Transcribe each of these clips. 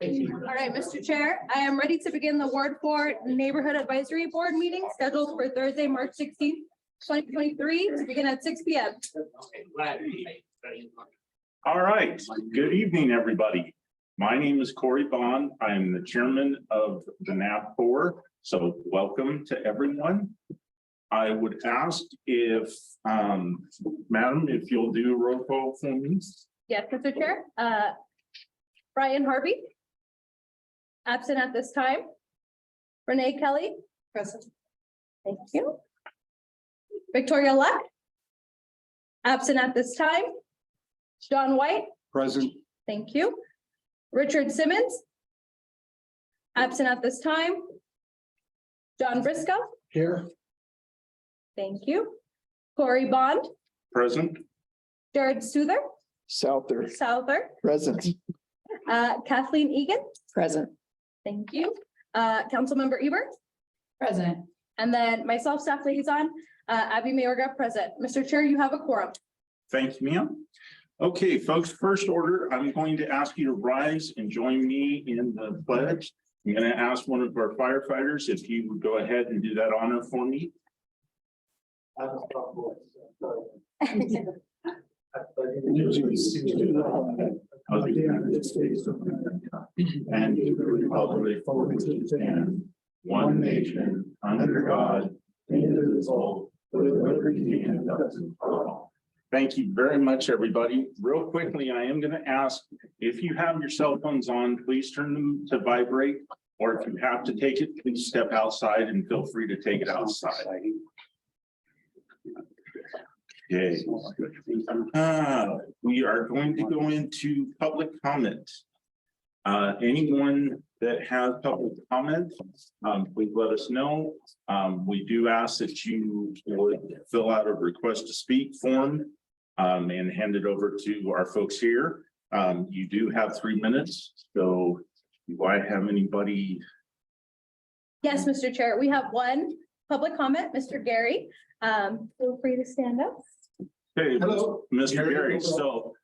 All right, Mr. Chair, I am ready to begin the Ward 4 Neighborhood Advisory Board meeting scheduled for Thursday, March 16th, 2023, to begin at 6 p.m. All right, good evening, everybody. My name is Corey Bond. I am the chairman of the NAB4, so welcome to everyone. I would ask if, madam, if you'll do a roll call for me. Yes, Mr. Chair. Brian Harvey. Absent at this time. Renee Kelly. Present. Thank you. Victoria Luck. Absent at this time. John White. Present. Thank you. Richard Simmons. Absent at this time. John Briscoe. Here. Thank you. Corey Bond. Present. Jared Souther. Souther. Present. Kathleen Egan. Present. Thank you. Councilmember Ebert. Present. And then myself, staff liaison, Abby Mayorga, present. Mr. Chair, you have a quorum. Thank you, ma'am. Okay, folks, first order, I'm going to ask you to rise and join me in the pledge. I'm going to ask one of our firefighters if he would go ahead and do that honor for me. Of the United States of America and to the republic for which it stands, one nation, under God, indivisible, with liberty and justice for all. Thank you very much, everybody. Real quickly, I am going to ask if you have your cell phones on, please turn them to vibrate, or if you have to take it, please step outside and feel free to take it outside. Okay. We are going to go into public comment. Anyone that has public comment, please let us know. We do ask that you would fill out a request to speak form and hand it over to our folks here. You do have 3 minutes, so do I have anybody? Yes, Mr. Chair, we have one public comment, Mr. Gary. Feel free to stand up. Hey, Hello. Mr. Gary, so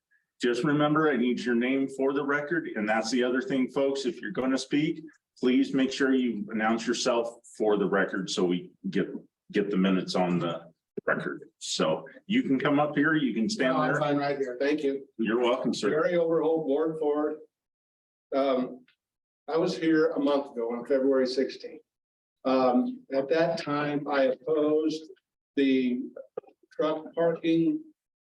just remember, I need your name for the record, and that's the other thing, folks. If you're going to speak, please make sure you announce yourself for the record so we get the minutes on the record. So you can come up here, you can stand I'm there. fine right here. Thank you. You're welcome, sir. Gary Overholt, Ward 4. I was here a month ago on February 16th. At that time, I opposed the truck parking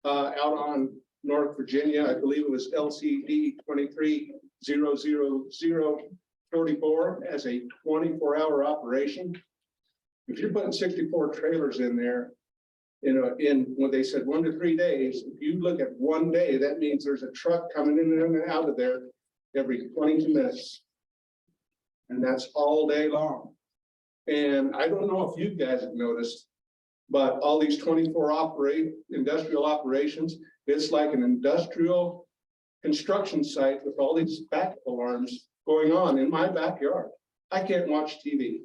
out on North Virginia. I believe it was LCD 23-00044 as a 24-hour operation. If you're putting 64 trailers in there, you know, in when they said 1 to 3 days, if you look at 1 day, that means there's a truck coming in and out of there every 22 minutes. And that's all day long. And I don't know if you guys have noticed, but all these 24 industrial operations, it's like an industrial construction site with all these backup alarms going on in my backyard. I can't watch TV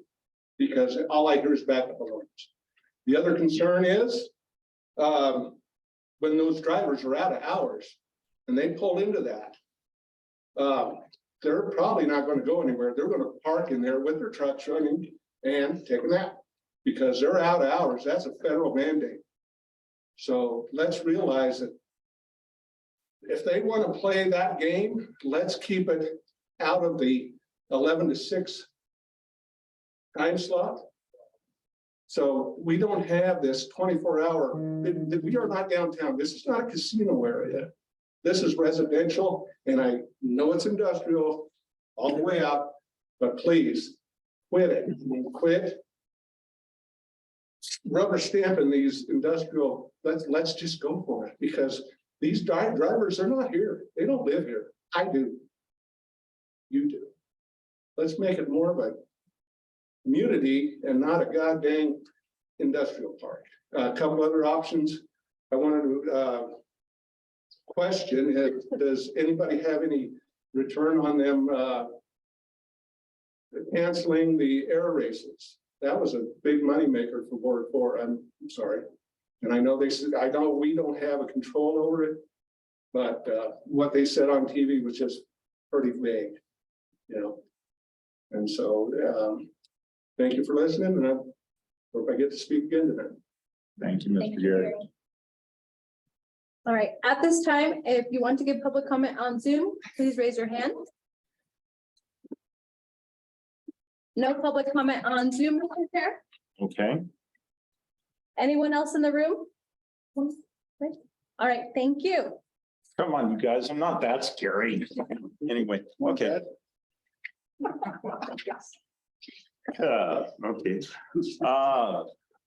because all I hear is backup alarms. The other concern is when those drivers are out of hours and they pull into that, they're probably not going to go anywhere. They're going to park in there with their trucks running and take a nap because they're out of hours. That's a federal mandate. So let's realize that if they want to play that game, let's keep it out of the 11 to 6 time slot. So we don't have this 24-hour, we are not downtown. This is not a casino area. This is residential, and I know it's industrial all the way out, but please quit it. Quit rubber stamping these industrial. Let's just go for it, because these drivers are not here. They don't live here. I do. You do. Let's make it more of a community and not a goddamn industrial park. A couple other options I wanted to question is, does anybody have any return on them canceling the air races? That was a big moneymaker for Ward 4. I'm sorry. And I know they said, I know we don't have a control over it, but what they said on TV was just pretty vague. you know. And so, thank you for listening, and I hope I get to speak again tonight. Thank you, Thank Mr. you, Garrett. Gary. All right, at this time, if you want to give public comment on Zoom, please raise your hand. No public comment on Zoom, Mr. Chair. Okay, Anyone else in the room? All right, thank you. come on, you guys, I'm not that scary. Anyway, okay. Okay.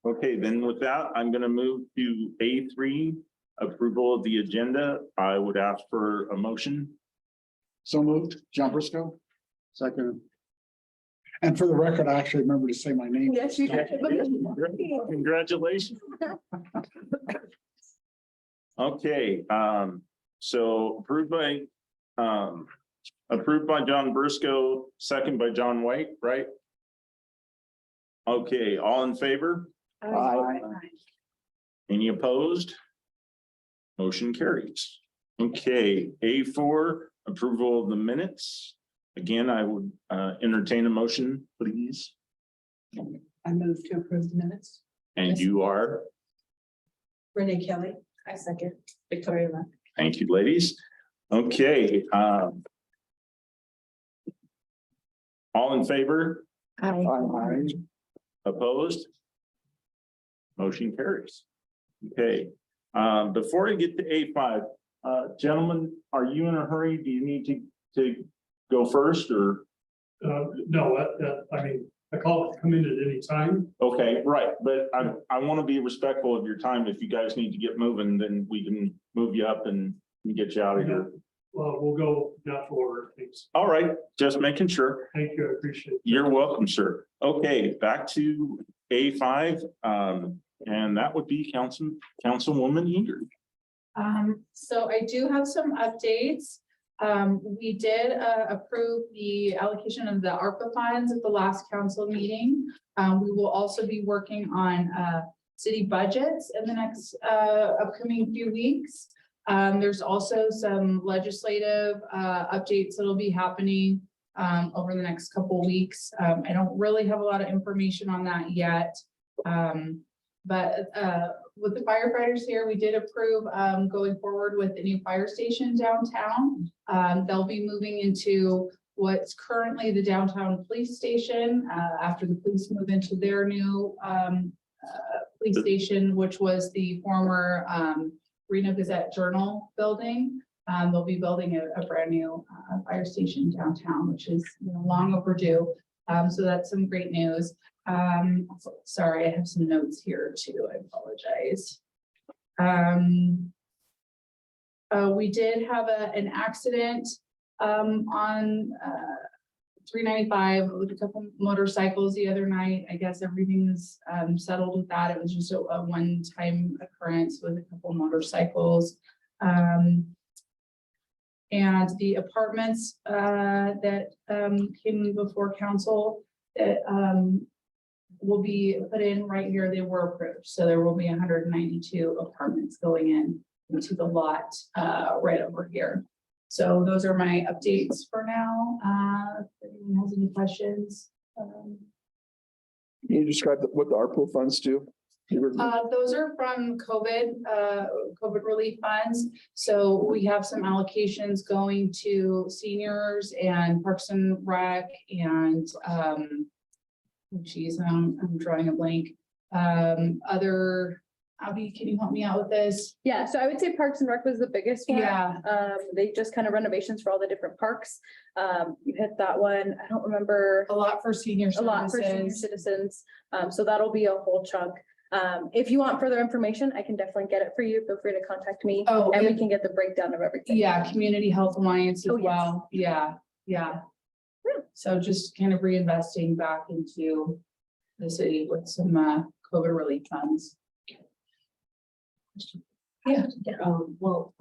Okay, then with that, I'm gonna move to A3, approval of the agenda. I would ask for a motion. So moved, John Briscoe. Second. And for the record, I actually remember to say my name. Yes, you can. Congratulations. Okay, so approved by John Briscoe, second by John White, right? Okay, all in favor? Aye. Any opposed? Motion carries. Okay, A4, approval of the minutes. Again, I would entertain a motion, please. I move to approve the minutes. And you are, Renee Kelly. I second. Victoria Lund. thank you, ladies. Okay, all in favor? Aye. Opposed? Motion carries. Okay, before I get to A5, gentlemen, are you in a hurry? Do you need to go first or? No, I mean, I call it come in at any time. Okay, right, but I want to be respectful of your time. If you guys need to get moving, then we can move you up and get you out of here. We'll go natural order, please. All right, just making sure. Thank you, I appreciate it. You're welcome, sir. Okay, back to A5, and that would be Councilwoman Eager. So I do have some updates. We did approve the allocation of the ARPA funds at the last council meeting. We will also be working on city budgets in the next upcoming few weeks. There's also some legislative updates that'll be happening over the next couple of weeks. I don't really have a lot of information on that yet. But with the firefighters here, we did approve going forward with the new fire station downtown. They'll be moving into what's currently the downtown police station after the police move into their new police station, which was the former Reno Gazette Journal building. They'll be building a brand new fire station downtown, which is long overdue. So that's some great news. Sorry, I have some notes here too. I apologize. We did have an accident on 395 with a couple motorcycles the other night. I guess everything is settled with that. It was just a one-time occurrence with a couple motorcycles. And the apartments that came before council that will be put in right here, they were approved. So there will be 192 apartments going into the lot right over here. So those are my updates for now. If anyone has any questions. Can you describe what the ARPA funds do? Those are from COVID relief funds. So we have some allocations going to seniors and Parks and Rec and geez, I'm drawing a blank. Other, Abby, can you help me out with this? Yeah, so I would say Parks and Rec was the biggest one. Yeah. They just kind of renovations for all the different parks. You hit that one. I don't remember. A lot for senior A lot for senior services. citizens. So that'll be a whole chunk. If you want further information, I can definitely get it for you. Feel free to contact me Oh, and we can get the breakdown of everything. yeah, Community Health Alliance as Oh, yes. well. Yeah. So just kind of reinvesting back into the city with some COVID relief funds. Yeah. Well,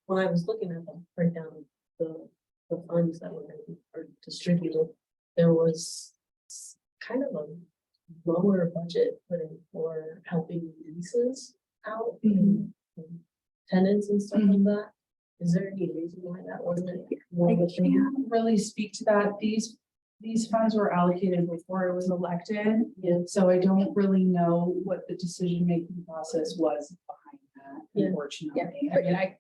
when I was looking at the breakdown of the funds that were distributed, there was kind of a lower budget put in for helping leases out and tenants and stuff like that. Is there any reason why that wasn't? I more of a thing? can't really speak to that. These funds were allocated before I was elected. Yeah. So I don't really know what the decision-making process was behind that, Yeah. unfortunately. Yeah. I mean,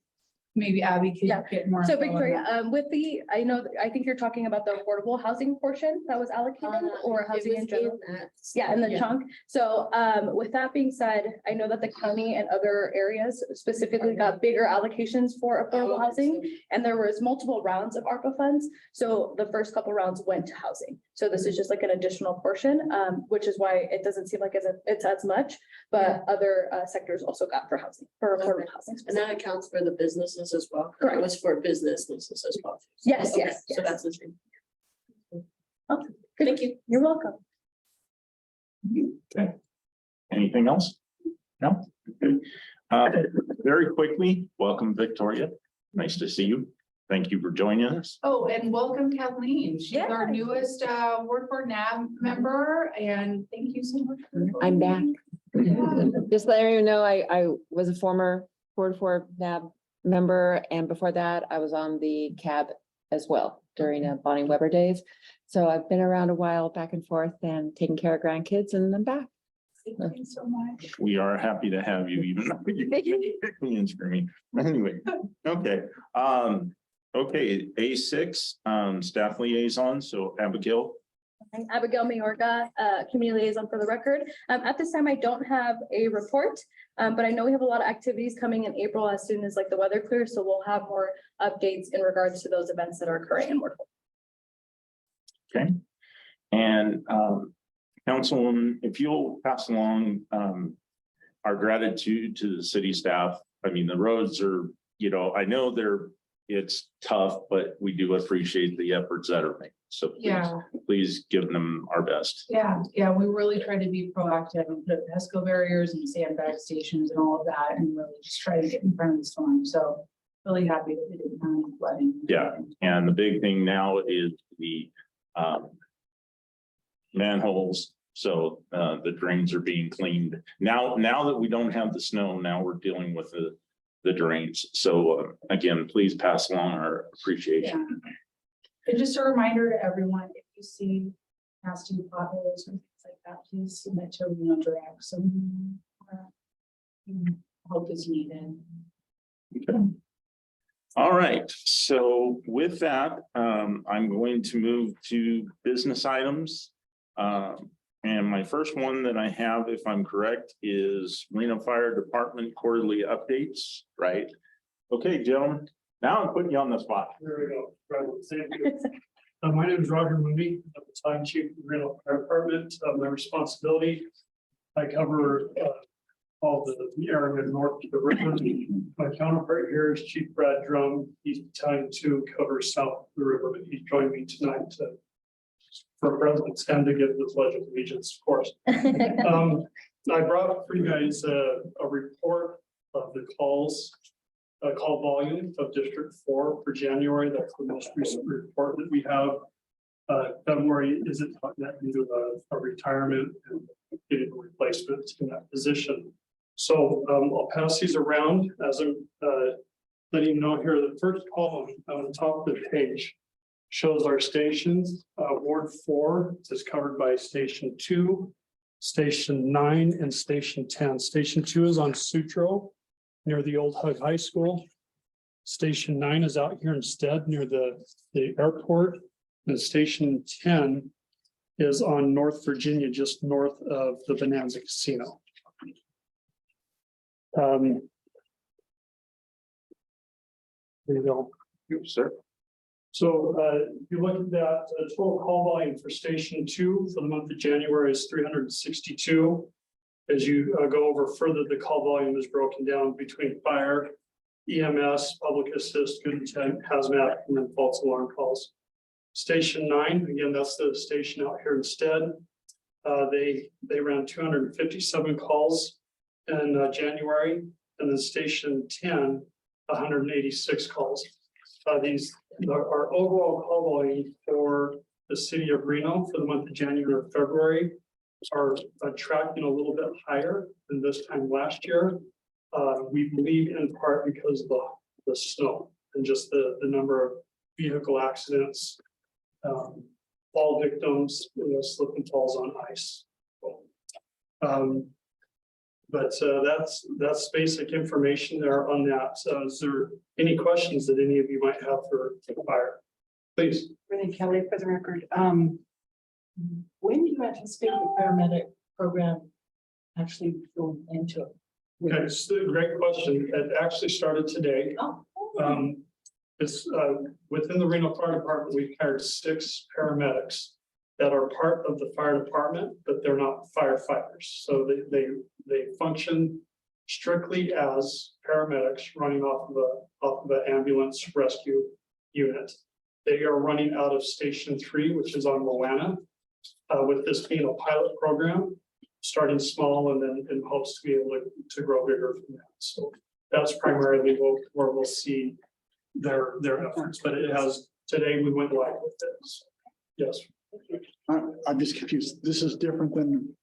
maybe Abby Yeah. could get more. So info on Victoria, that. with the, I think you're talking about the affordable housing portion that was allocated or It housing in was general? that. Yeah, in the Yeah. chunk. So with that being said, I know that the county and other areas specifically got bigger allocations for affordable housing. And there was multiple rounds of ARPA funds. So the first couple rounds went to housing. So this is just like an additional portion, which is why it doesn't seem like it's as much. But other sectors also got for housing, for affordable housing. And that accounts for the businesses as well. Correct. It was for businesses as well. Yes, Okay, yes, So yes. that's the same. Okay. Thank you. You're welcome. Okay. Anything else? No? Okay. Very quickly, welcome Victoria. Nice to see you. Thank you for joining us. Oh, and welcome Kathleen. She's our Yeah. newest Ward 4 NAB member, and thank you so much. for I'm back. joining. Just letting you know, I was a former Ward 4 NAB member, and before that, I was on the CAB as well during Bonnie Weber days. So I've been around a while, back and forth, and taking care of grandkids, and I'm back. Thank you so much. We are happy to have you, even though you kicked me and screaming. Anyway, okay. Okay, A6, staff liaison. So Abigail. I'm Abigail Mayorga, community liaison for the record. At this time, I don't have a report, but I know we have a lot of activities coming in April as soon as like the weather clears, so we'll have more updates in regards to those events that are occurring in Ward 4. Okay. And Councilwoman, if you'll pass along our gratitude to the city staff. I mean, the roads are, I know it's tough, but we do appreciate the efforts that are made. So Yeah. please give them our best. Yeah, we really try to be proactive and put pesco barriers and sandbag stations and all of that, and really just try to get in front of the storm. So really happy that we didn't have any flooding. Yeah. And the big thing now is the manholes. So the drains are being cleaned. Now that we don't have the snow, now we're dealing with the drains. So again, please pass along our appreciation. Yeah. And just a reminder to everyone, if you see nasty potholes and things like that, please submit to Reno Direct. So help is needed. Okay. All right, so with that, I'm going to move to business items. And my first one that I have, if I'm correct, is Reno Fire Department quarterly updates, right? Okay, gentlemen, now I'm putting you on the spot. There we go. Right, thank you. My name is Roger Mooney, I'm the Battalion Chief of the Reno Fire Department. My responsibility, I cover all the area north of the river. My counterpart here is Chief Brad Drum. He's Battalion 2, covers south of the river, but he joined me tonight for President's and to give the Pledge of Allegiance, of course. I brought for you guys a report of the calls, call volume of District 4 for January. That's the most recent report that we have. February isn't yet due to a retirement and getting a replacement in that position. So I'll pass these around as I'm letting you know here. The first column on the top of the page shows our stations. Ward 4 is covered by Station 2, Station 9, and Station 10. Station 2 is on Sutro near the old Hug High School. Station 9 is out here instead near the airport. And Station 10 is on North Virginia, just north of the Bonanza Casino. There you go. Yes, sir. So if you look at that, total call volume for Station 2 for the month of January is 362. As you go over further, the call volume is broken down between fire, EMS, public assist, good intent, hazmat, and then false alarm calls. Station 9, again, that's the station out here instead. They ran 257 calls in January, and then Station 10, 186 calls. These are overall call volume for the city of Reno for the month of January or February are tracking a little bit higher than this time last year. We believe in part because of the snow. than just the number of vehicle accidents. Fall victims, slip and falls on ice. But that's basic information there on that. So is there any questions that any of you might have for fire? Please. Renee Kelly for the record. When do you anticipate the paramedic program actually going into it? Okay, it's a great question. It actually started today. Oh, It's within the Reno Fire Department, we've hired 6 paramedics that are part of the fire department, but they're not firefighters. So they function strictly as paramedics running off of an ambulance rescue unit. They are running out of Station 3, which is on Moana, with this being a pilot program, starting small and then in hopes to be able to grow bigger from that. So that's primarily where we'll see their efforts, but it has, today we went live with it. So, yes. I'm just confused. This is different than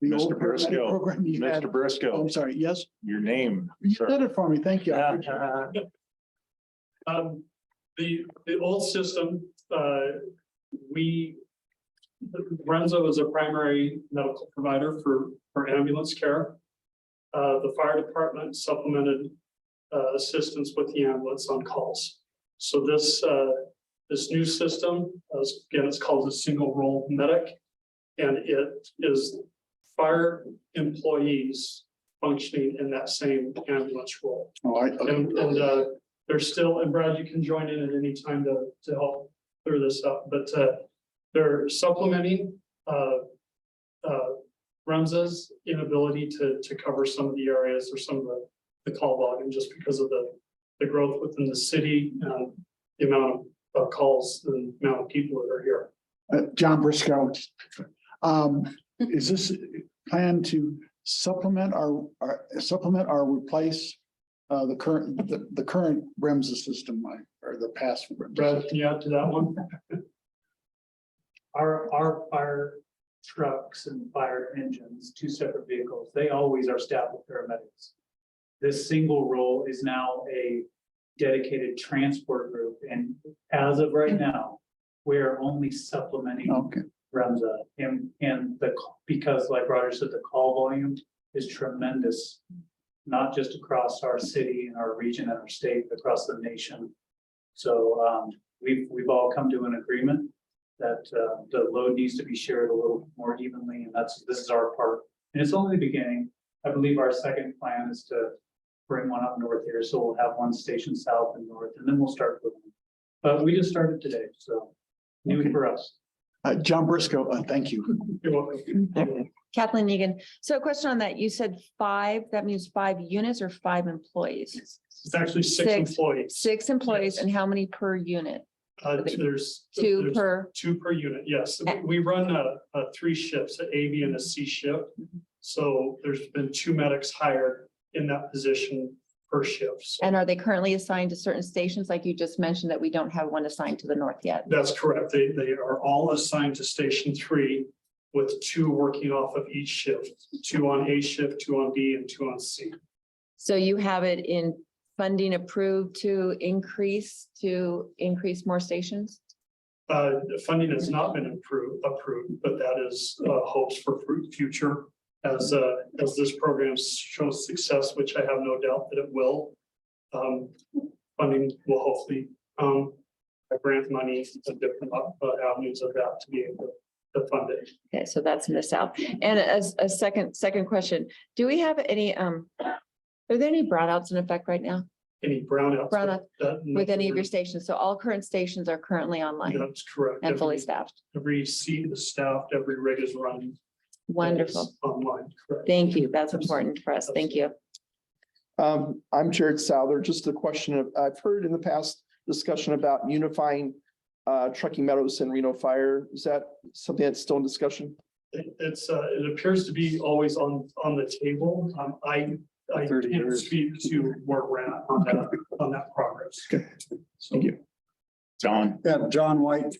the old Mr. Briscoe. program you had. Mr. Oh, Briscoe, I'm sorry. Yes, your name. you sir. did it for me. Thank you. I appreciate it. The old system, Renzo is a primary medical provider for ambulance care. The fire department supplemented assistance with the ambulance on calls. So this new system, again, it's called a single role medic, and it is fire employees functioning in that same ambulance role. Oh, And there's still, and Brad, you can join in at any time to help clear this up, but they're supplementing REMSA's inability to cover some of the areas or some of the call volume just because of the growth within the city and the amount of calls and amount of people that are here. John Briscoe. Is this plan to supplement or replace the current REMSA system or the past? Brad, can you add to that one? Our fire trucks and fire engines, 2 separate vehicles, they always are staffed with paramedics. This single role is now a dedicated transport group, and as of right now, we're only supplementing Okay. REMSA and because like Roger said, the call volume is tremendous, not just across our city and our region and our state, but across the nation. So we've all come to an agreement that the load needs to be shared a little more evenly, and this is our part. And it's only the beginning. I believe our second plan is to bring one up north here, so we'll have one station south and north, and then we'll start with them. But we just started today, so new Okay. for us. John Briscoe, thank you. You're welcome. Kathleen Egan. So a question on that. You said 5, that means 5 units or 5 employees? It's actually 6 6. employees. 6 employees, Yes. and how many per unit? There's 2 per, 2 per unit, yes. We run 3 shifts, an A, B, and a C shift. So there's been 2 medics hired in that position per shift. So and are they currently assigned to certain stations? Like you just mentioned that we don't have one assigned to the north yet. that's correct. They are all assigned to Station 3 with 2 working off of each shift, 2 on A shift, 2 on B, and 2 on C. So you have it in funding approved to increase more stations? The funding has not been approved, but that is hopes for future as this program shows success, which I have no doubt that it will. Funding will hopefully grant money to different avenues of that to be able to fund it. Okay, so that's missed out. And as a second question, do we have any, are there any brownouts in effect right now Any brownouts? Brownout that- with any of your stations? So all current stations are currently online That's correct. and fully staffed. Every seat is staffed, every rig is running. Wonderful. Online, correct. Thank you. That's important for us. Thank you. I'm Jared Souther. Just a question of, I've heard in the past discussion about unifying Truckee Meadows and Reno Fire. Is that something that's still in discussion? It appears to be always on the table. I 30 can't years. speak to where we're at on that progress. Thank you. John, Yeah, John White.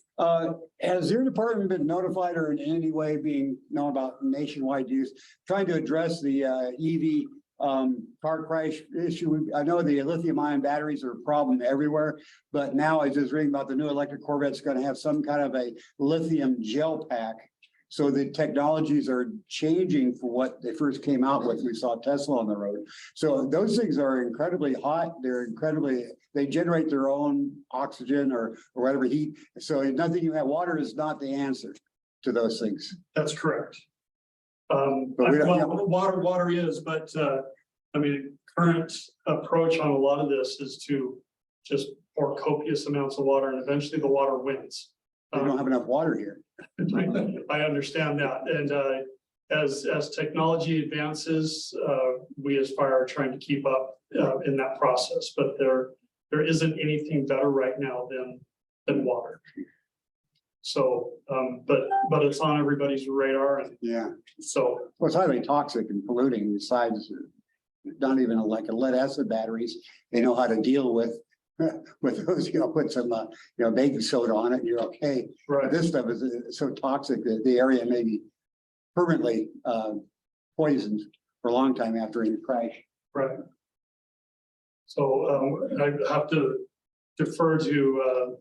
Has your department been notified or in any way being known about nationwide use, trying to address the EV car crash issue. I know the lithium ion batteries are a problem everywhere, but now I just reading about the new electric Corvette's gonna have some kind of a lithium gel pack. So the technologies are changing for what they first came out with. We saw Tesla on the road. So those things are incredibly hot. They generate their own oxygen or whatever heat. So nothing you have, water is not the answer to those things. That's correct. But we don't- Well, water is, but, I mean, current approach on a lot of this is to just pour copious amounts of water and eventually the water wins. We don't have enough water here. I understand that. And, as technology advances, we as fire are trying to keep up, in that process, but there isn't anything better right now than water. So, but it's on everybody's radar, and Yeah. so, Well, it's highly toxic and polluting besides not even like a lead acid batteries. They know how to deal with those, put some, baking soda on it, and you're okay. But right, this stuff is so toxic that the area may be permanently poisoned for a long time after a crash. right. So, I have to defer to,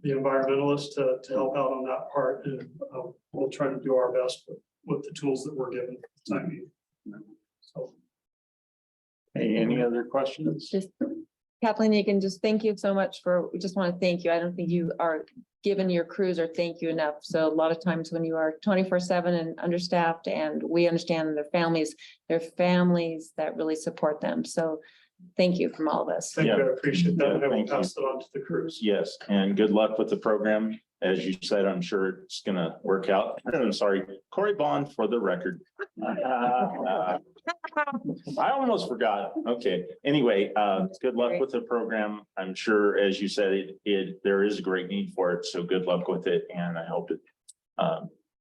the environmentalists to help out on that part, and we'll try to do our best with the tools that we're given. at the time being. So, Hey, any other questions? Just Kathleen, you can just thank you so much we just want to thank you. I don't think you are giving your crews or thank you enough. So a lot of times when you are 24/7 and understaffed, and we understand their families that really support them. So thank you from all of us. thank you, I appreciate that, Yeah, and I will thank you. pass it on to the crews. Yes, and good luck with the program. As you said, I'm sure it's gonna work out. I'm sorry, Corey Bond for the record. I almost forgot. Okay, anyway, good luck with the program. I'm sure, as you said, there is a great need for it, so good luck with it, and I hope it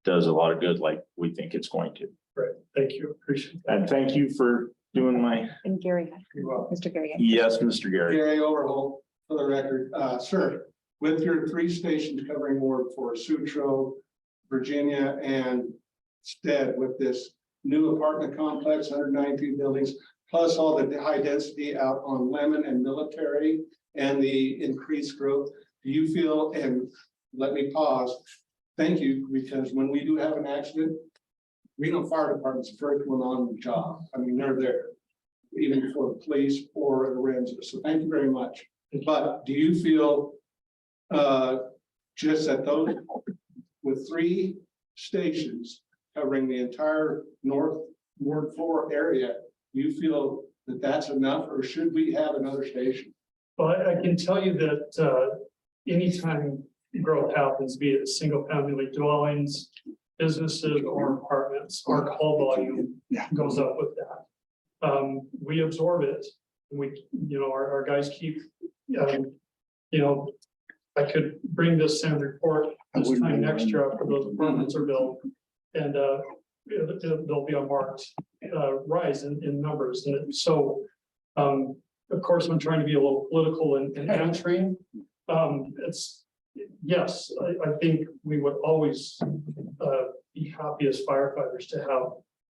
does a lot of good like we think it's going to. Great, thank you, appreciate that. And thank you for doing And Gary, You're welcome. Mr. Gary. yes, Mr. Gary. Gary Overholt, for the record, sir, with your 3 stations covering Ward 4, Sutro, Virginia, and Stead, with this new apartment complex, 192 buildings, plus all the high density out on Lemon and Military, and the increased growth, do you feel, and let me pause, thank you, because when we do have an accident, Reno Fire Department's the first one on the job. I mean, they're there, even before the police or the Renzo. So thank you very much. But do you feel just that those, with 3 stations covering the entire North Ward 4 area, do you feel that that's enough, or should we have another station? Well, I can tell you that anytime growth happens, be it single family dwellings, businesses or apartments, our call volume goes up with that. We absorb it. Our guys keep, I could bring this same report this time next year after those apartments are built. And there'll be a marked rise in numbers. And so, of course, I'm trying to be a little political in answering. Yes, I think we would always be happy as firefighters to have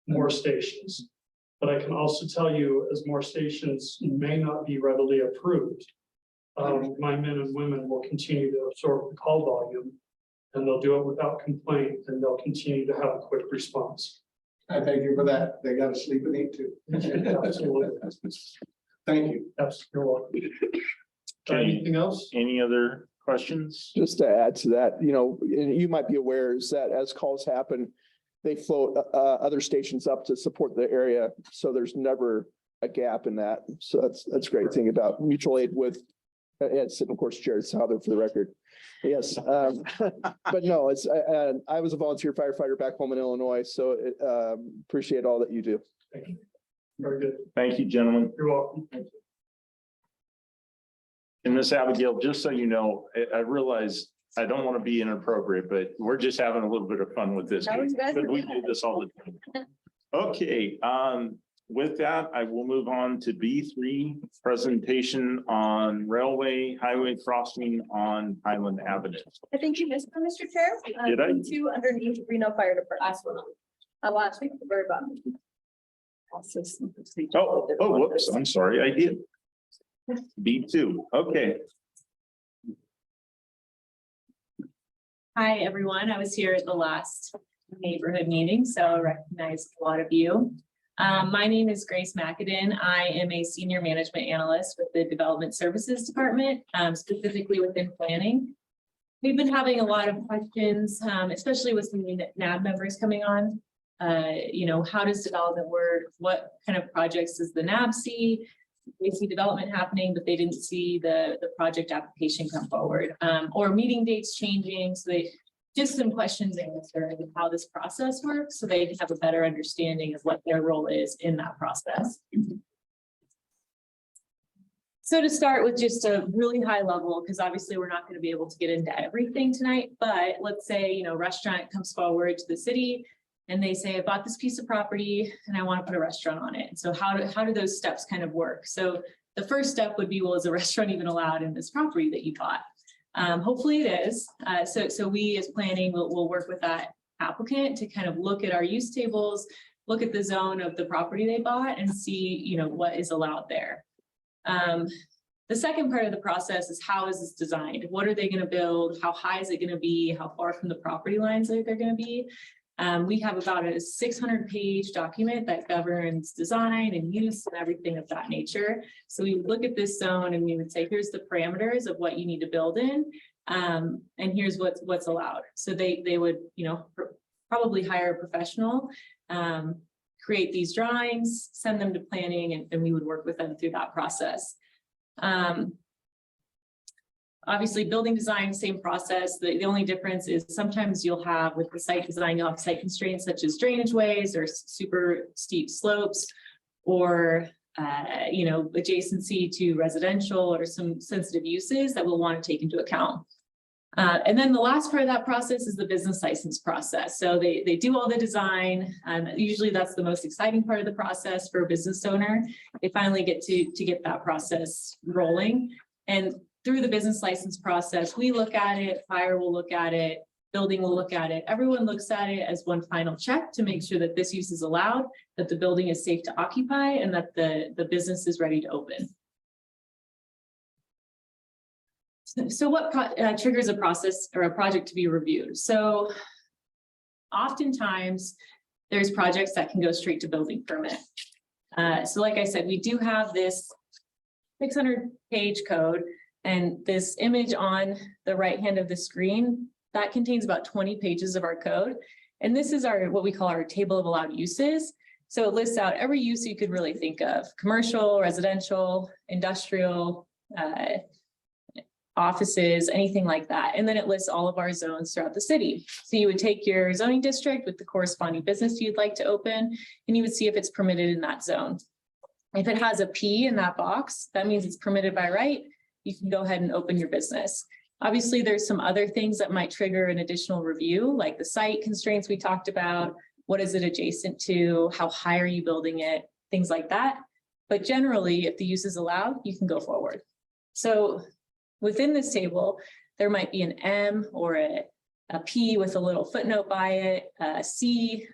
more stations. But I can also tell you, as more stations may not be readily approved, my men and women will continue to absorb the call volume, and they'll do it without complaint, and they'll continue to have a quick response. I thank you for that. They got to sleep and eat too. Absolutely. Thank you. Yes, you're welcome. Anything else? Any other questions? Just to add to that, and you might be aware is that as calls happen, they float other stations up to support the area. So there's never a gap in that. So that's a great thing about mutual aid with, and of course, Jared Souther for the record. Yes. But no, I was a volunteer firefighter back home in Illinois. So appreciate all that you do. Thank you. Very good. Thank you, gentlemen. You're welcome. And Miss Abigail, just so you know, I realize I don't want to be inappropriate, but we're just having a little bit of fun with this. No, you guys are But we do this all the time. Okay, with that, I will move on to B3, presentation on railway highway crossing on Highland Avenue. I think you missed one, Mr. Chair. Did I? 2 underneath Reno Fire Department. Last one. Last week, at the very bottom. Oh, whoops, I'm sorry, I did. B2, okay. Hi, everyone. I was here at the last neighborhood meeting, so I recognize a lot of you. My name is Grace McAdin. I am a senior management analyst with the Development Services Department, specifically within planning. We've been having a lot of questions, especially with some new NAB members coming on. How does development work? What kind of projects does the NAB see? They see development happening, but they didn't see the project application come forward, or meeting dates changing. So they just some questions answered of how this process works, so they can have a better understanding of what their role is in that process. So to start with just a really high level, because obviously we're not going to be able to get into everything tonight, but let's say, restaurant comes forward to the city and they say, I bought this piece of property and I want to put a restaurant on it. So how do those steps kind of work? So the first step would be, well, is a restaurant even allowed in this property that you bought? Hopefully it is. So we as planning will work with that applicant to kind of look at our use tables, look at the zone of the property they bought and see, what is allowed there. The second part of the process is, how is this designed? What are they going to build? How high is it going to be? How far from the property lines are they going to be? We have about a 600-page document that governs design and use and everything of that nature. So we would look at this zone and we would say, here's the parameters of what you need to build in, and here's what's allowed. So they would, probably hire a professional, create these drawings, send them to planning, and we would work with them through that process. Obviously, building design, same process. The only difference is sometimes you'll have, with the site design, you'll have site constraints such as drainage ways or super steep slopes, or adjacency to residential or some sensitive uses that we'll want to take into account. And then the last part of that process is the business license process. So they do all the design, and usually that's the most exciting part of the process for a business owner. They finally get to get that process rolling. And through the business license process, we look at it, fire will look at it, building will look at it. Everyone looks at it as one final check to make sure that this use is allowed, that the building is safe to occupy, and that the business is ready to open. So what triggers a process or a project to be reviewed? So oftentimes there's projects that can go straight to building permit. So like I said, we do have this 600-page code, and this image on the right hand of the screen, that contains about 20 pages of our code. And this is what we call our table of allowed uses. So it lists out every use you could really think of: commercial, residential, industrial, offices, anything like that. And then it lists all of our zones throughout the city. So you would take your zoning district with the corresponding business you'd like to open, and you would see if it's permitted in that zone. If it has a P in that box, that means it's permitted by right. You can go ahead and open your business. Obviously, there's some other things that might trigger an additional review, like the site constraints we talked about. What is it adjacent to? How high are you building it? Things like that. But generally, if the use is allowed, you can go forward. So within this table, there might be an M or a P with a little footnote by it, a C.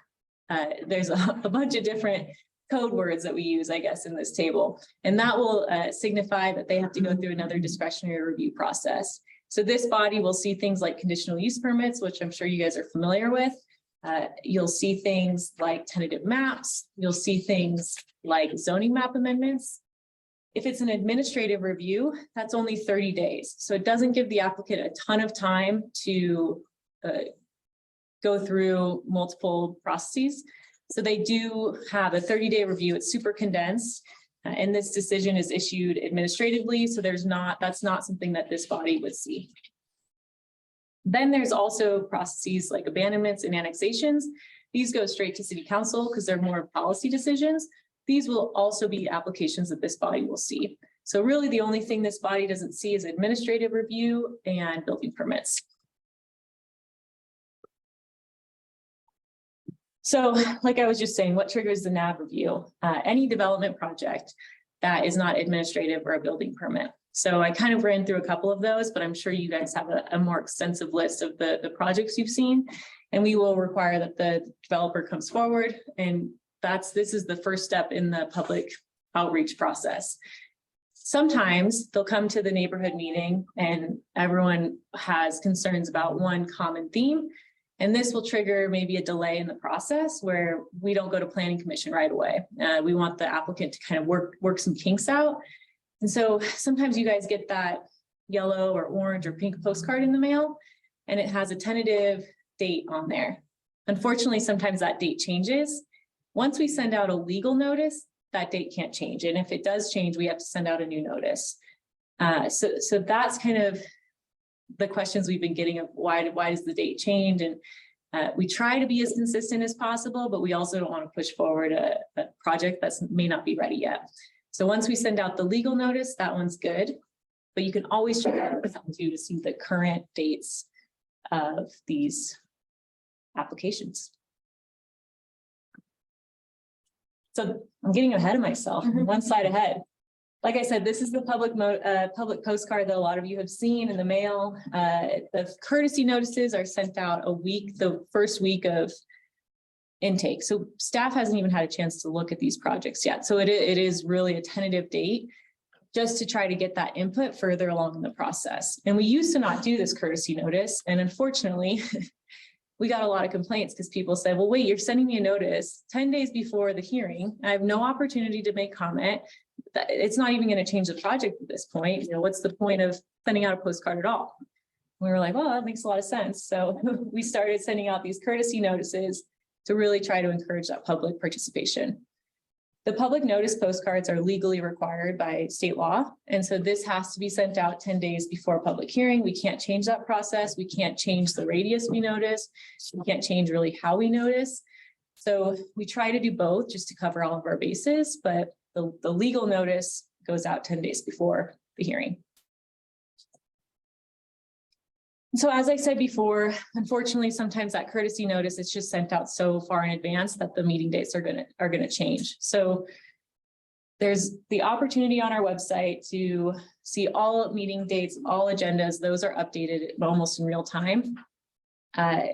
There's a bunch of different code words that we use, I guess, in this table. And that will signify that they have to go through another discretionary review process. So this body will see things like conditional use permits, which I'm sure you guys are familiar with. You'll see things like tentative maps. You'll see things like zoning map amendments. If it's an administrative review, that's only 30 days. So it doesn't give the applicant a ton of time to go through multiple processes. So they do have a 30-day review. It's super condensed, and this decision is issued administratively. So that's not something that this body would see. Then there's also processes like abandonments and annexations. These go straight to city council because they're more policy decisions. These will also be applications that this body will see. So really the only thing this body doesn't see is administrative review and building permits. So like I was just saying, what triggers the NAB review? Any development project that is not administrative or a building permit. So I kind of ran through a couple of those, but I'm sure you guys have a more extensive list of the projects you've seen. And we will require that the developer comes forward and this is the first step in the public outreach process. Sometimes they'll come to the neighborhood meeting and everyone has concerns about one common theme. And this will trigger maybe a delay in the process where we don't go to planning commission right away. We want the applicant to kind of work some kinks out. And so sometimes you guys get that yellow or orange or pink postcard in the mail, and it has a tentative date on there. Unfortunately, sometimes that date changes. Once we send out a legal notice, that date can't change. And if it does change, we have to send out a new notice. So that's kind of the questions we've been getting of why does the date change? And we try to be as consistent as possible, but we also don't want to push forward a project that may not be ready yet. So once we send out the legal notice, that one's good, but you can always check out to see the current dates of these applications. So I'm getting ahead of myself, one slide ahead. Like I said, this is the public postcard that a lot of you have seen in the mail. The courtesy notices are sent out the first week of intake. So staff hasn't even had a chance to look at these projects yet. So it is really a tentative date just to try to get that input further along in the process. And we used to not do this courtesy notice. And unfortunately, we got a lot of complaints because people said, well, wait, you're sending me a notice 10 days before the hearing. I have no opportunity to make comment. It's not even going to change the project at this point. You know, what's the point of sending out a postcard at all? We were like, well, that makes a lot of sense. So we started sending out these courtesy notices to really try to encourage that public participation. The public notice postcards are legally required by state law. And so this has to be sent out 10 days before public hearing. We can't change that process. We can't change the radius we notice. We can't change really how we notice. So we try to do both just to cover all of our bases, but the legal notice goes out 10 days before the hearing. So as I said before, unfortunately, sometimes that courtesy notice is just sent out so far in advance that the meeting dates are gonna change. So there's the opportunity on our website to see all meeting dates, all agendas. Those are updated almost in real time. As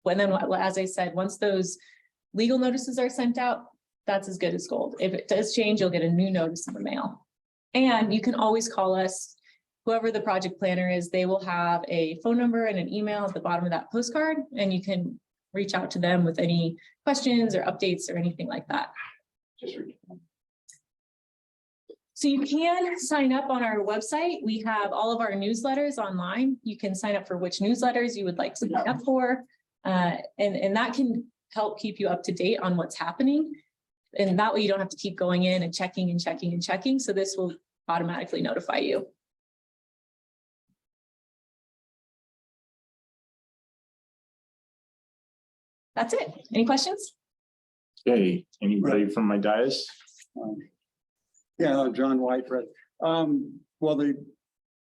I said, once those legal notices are sent out, that's as good as gold. If it does change, you'll get a new notice in the mail. And you can always call us. Whoever the project planner is, they will have a phone number and an email at the bottom of that postcard, and you can reach out to them with any questions or updates or anything like that. So you can sign up on our website. We have all of our newsletters online. You can sign up for which newsletters you would like to sign up for. And that can help keep you up to date on what's happening. And that way you don't have to keep going in and checking and checking and checking. So this will automatically notify you. That's it. Any questions? Okay, anybody from my dais? Yeah, John Whitefred. Well, the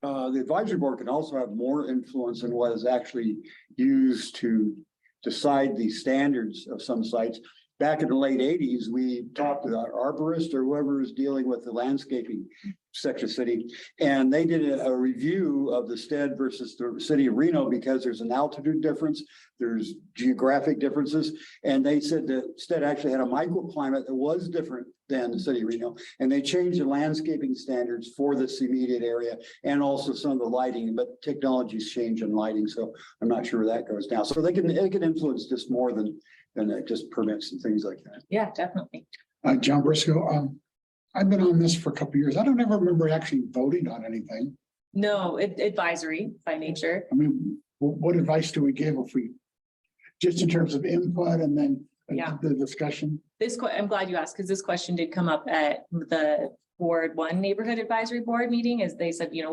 advisory board can also have more influence in what is actually used to decide the standards of some sites. Back in the late 80s, we talked to our arborist or whoever is dealing with the landscaping section of city, and they did a review of the Stead versus the city of Reno because there's an altitude difference, there's geographic differences, and they said that Stead actually had a microclimate that was different than the city of Reno, and they changed the landscaping standards for this immediate area and also some of the lighting, but technologies change in lighting, so I'm not sure where that goes now. So they can influence this more than just permits and things like that. Yeah, definitely. John Briscoe, I've been on this for a couple of years. I don't ever remember actually voting on anything. No, advisory by nature. I mean, what advice do we give if we, just in terms of input and then Yeah. the discussion? I'm glad you asked, because this question did come up at the Ward 1 Neighborhood Advisory Board meeting, as they said, you know,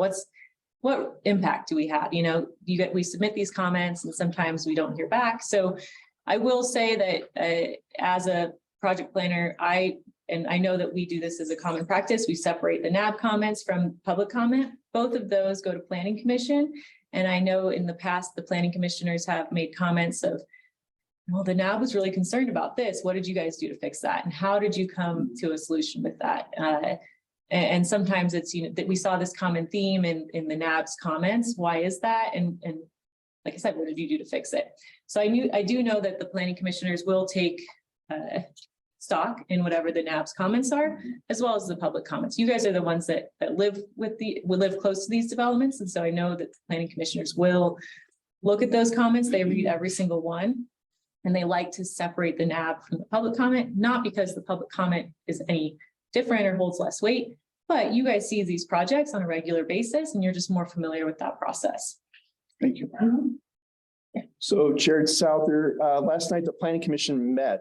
what impact do we have? You know, we submit these comments and sometimes we don't hear back. So I will say that as a project planner, I know that we do this as a common practice. We separate the NAB comments from public comment. Both of those go to Planning Commission. And I know in the past, the planning commissioners have made comments of, well, the NAB was really concerned about this. What did you guys do to fix that? And how did you come to a solution with that? And sometimes it's, you know, that we saw this common theme in the NAB's comments. Why is that? And like I said, what did you do to fix it? So I do know that the planning commissioners will take stock in whatever the NAB's comments are, as well as the public comments. You guys are the ones that live live close to these developments. And so I know that the planning commissioners will look at those comments. They read every single one. And they like to separate the NAB from the public comment, not because the public comment is any different or holds less weight, but you guys see these projects on a regular basis and you're just more familiar with that process. Thank you. So Jared Souther, last night the planning commission met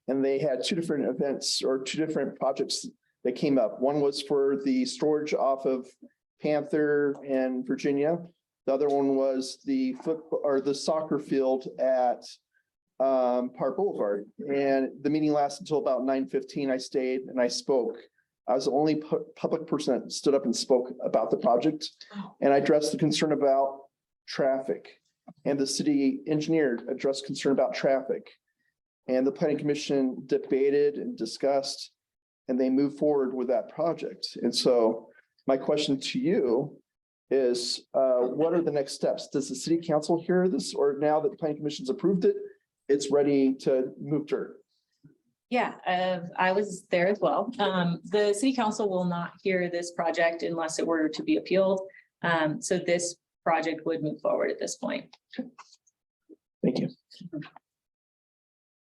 and they had two different events or two different projects that came up. One was for the storage off of Panther and Virginia. The other one was the soccer field at Park Boulevard. And the meeting lasted until about 9:15. I stayed and I spoke. I was the only public person that stood up and spoke about the project. And I addressed the concern about traffic. And the city engineer addressed concern about traffic. And the planning commission debated and discussed, and they moved forward with that project. And so my question to you is, what are the next steps? Does the city council hear this, or now that the planning commission's approved it, it's ready to move dirt? Yeah, I was there as well. The city council will not hear this project unless it were to be appealed. So this project would move forward at this point. Thank you.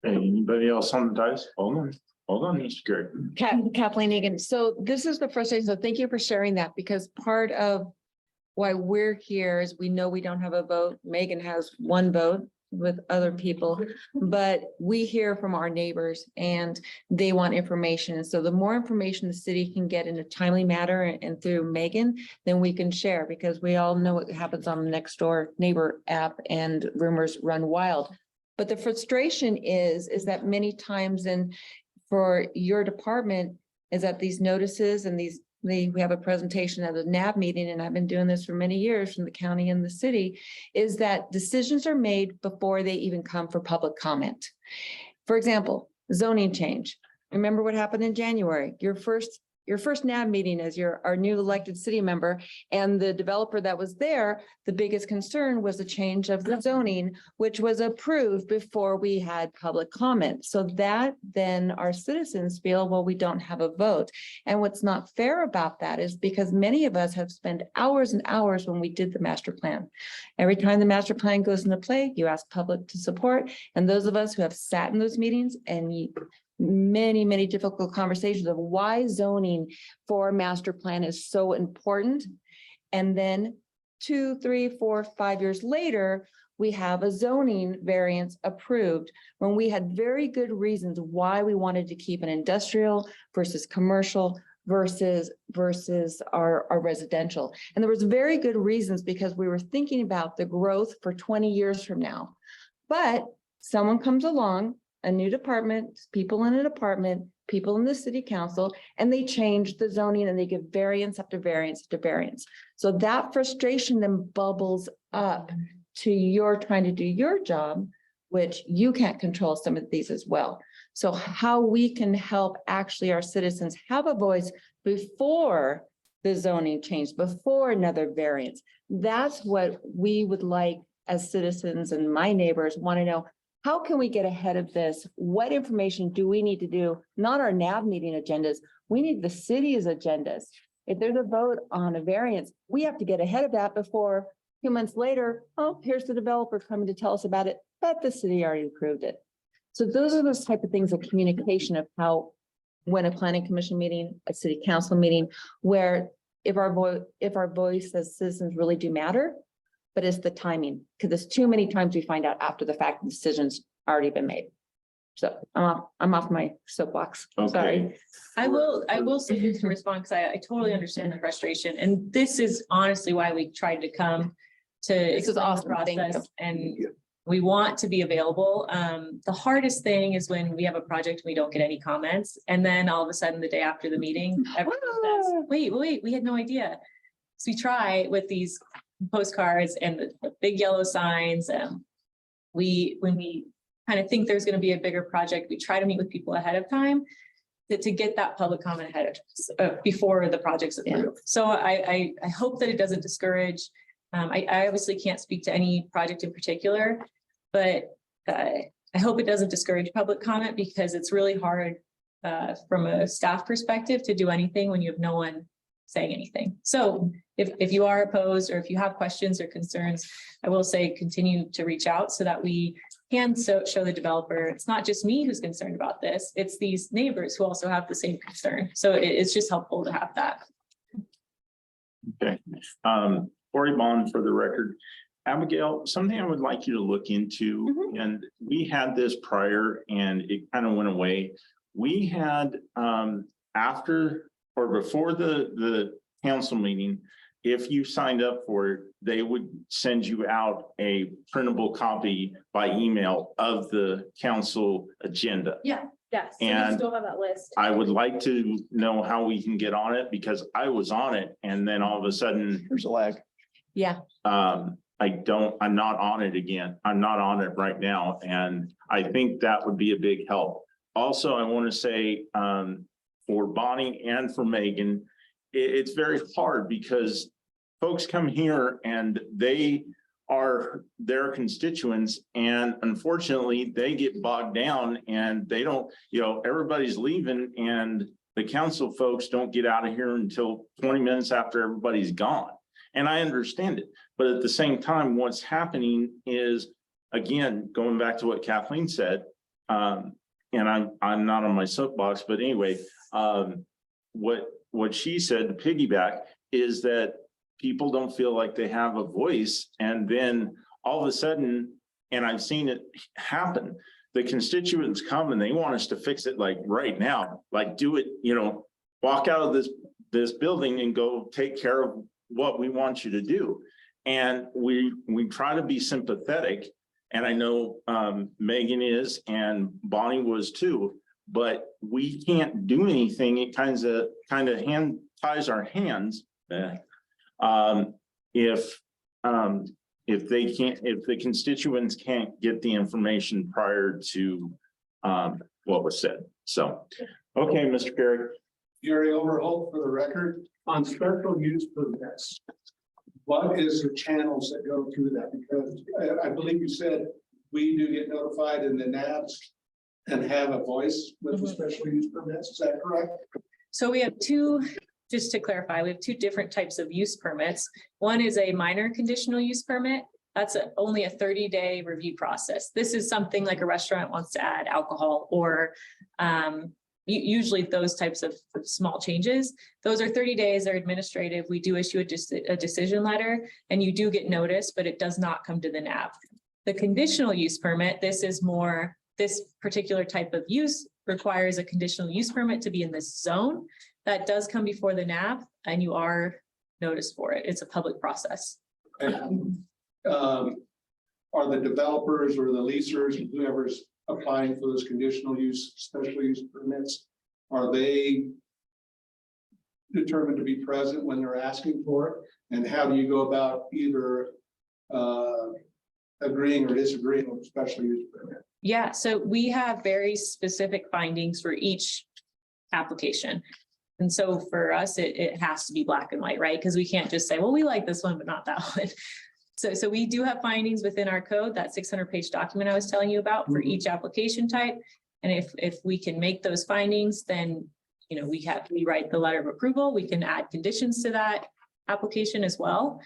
Anybody else on the dice? Hold on, Mr. Gary. Kathleen Egan. So this is the frustration. So thank you for sharing that, because part of why we're here is we know we don't have a vote. Megan has one vote with other people, but we hear from our neighbors and they want information. And so the more information the city can get in a timely manner and through Megan, then we can share, because we all know what happens on the Nextdoor neighbor app and rumors run wild. But the frustration is that many times for your department is that these notices and we have a presentation at a NAB meeting, and I've been doing this for many years from the county and the city, is that decisions are made before they even come for public comment. For example, zoning change. Remember what happened in January? Your first NAB meeting as our new elected city member, and the developer that was there, the biggest concern was the change of the zoning, which was approved before we had public comment. So that then our citizens feel, well, we don't have a vote. And what's not fair about that is because many of us have spent hours and hours when we did the master plan. Every time the master plan goes into play, you ask public to support. And those of us who have sat in those meetings and many difficult conversations of why zoning for master plan is so important. And then 2, 3, 4, 5 years later, we have a zoning variance approved when we had very good reasons why we wanted to keep an industrial versus commercial versus our residential. And there was very good reasons, because we were thinking about the growth for 20 years from now. But someone comes along, a new department, people in a department, people in the city council, and they change the zoning and they give variance after variance after variance. So that frustration then bubbles up to your trying to do your job, which you can't control some of these as well. So how we can help actually our citizens have a voice before the zoning change, before another variance. That's what we would like as citizens, and my neighbors want to know. How can we get ahead of this? What information do we need to do? Not our NAB meeting agendas. We need the city's agendas. If there's a vote on a variance, we have to get ahead of that before a few months later, oh, here's the developer coming to tell us about it, but the city already approved it. So those are those type of things of communication of how, when a planning commission meeting, a city council meeting, where if our voice as citizens really do matter, but it's the timing, because there's too many times we find out after the fact the decision's already been made. So I'm off my soapbox. Sorry. I will say this to respond, because I totally understand the frustration. And this is honestly why we tried to come to. This is explain the awesome. Thank process, and we want to be available. The hardest thing is when we have a project, we don't get any comments. And then all of a sudden, the day after the meeting, everyone says, wait, we had no idea. So we try with these postcards and the big yellow signs. When we kind of think there's going to be a bigger project, we try to meet with people ahead of time to get that public comment ahead of before the project's approved. Yeah. So I hope that it doesn't discourage. I obviously can't speak to any project in particular, but I hope it doesn't discourage public comment, because it's really hard from a staff perspective to do anything when you have no one saying anything. So if you are opposed or if you have questions or concerns, I will say continue to reach out so that we can show the developer, it's not just me who's concerned about this, it's these neighbors who also have the same concern. So it's just helpful to have that. Okay, Cory Bond for the record. Abigail, something I would like you to look into, and we had this prior and it kind of went away. We had, after or before the council meeting, if you signed up for it, they would send you out a printable copy by email of the council agenda. Yes, so we And still have that list. I would like to know how we can get on it because I was on it and then all of a sudden, There's a lag. Yeah. I'm not on it again. I'm not on it right now. And I think that would be a big help. Also, I want to say, for Bonnie and for Megan, it's very hard because folks come here and they are their constituents. And unfortunately, they get bogged down and they don't, everybody's leaving and the council folks don't get out of here until 20 minutes after everybody's gone. And I understand it, but at the same time, what's happening is, again, going back to what Kathleen said, and I'm not on my soapbox, but anyway, what she said to piggyback is that people don't feel like they have a voice, and then all of a sudden, and I've seen it happen, the constituents come and they want us to fix it like right now, like do it, walk out of this building and go take care of what we want you to do. And we try to be sympathetic. And I know Megan is and Bonnie was too, but we can't do anything. It kind of ties our hands. If the constituents can't get the information prior to what was said. So, okay, Mr. Carey. Gary Overholt for the record, on special use permits. What is the channels that go through that? Because I believe you said we do get notified in the NABs and have a voice with the special use permits. Is that correct? So we have two, just to clarify, we have two different types of use permits. One is a minor conditional use permit. That's only a 30-day review process. This is something like a restaurant wants to add alcohol or usually those types of small changes. Those are 30 days, they're administrative. We do issue a decision letter and you do get notice, but it does not come to the NAB. The conditional use permit, this particular type of use requires a conditional use permit to be in this zone. That does come before the NAB and you are noticed for it. It's a public process. And, are the developers or the leasers, whoever's applying for those conditional use, special use permits, are they determined to be present when they're asking for it? And how do you go about either agreeing or disagreeing with special use permit? Yeah, so we have very specific findings for each application. And so for us, it has to be black and white, right? Because we can't just say, well, we like this one, but not that one. So we do have findings within our code, that 600-page document I was telling you about for each application type. And if we can make those findings, then, we write the letter of approval. We can add conditions to that application as well.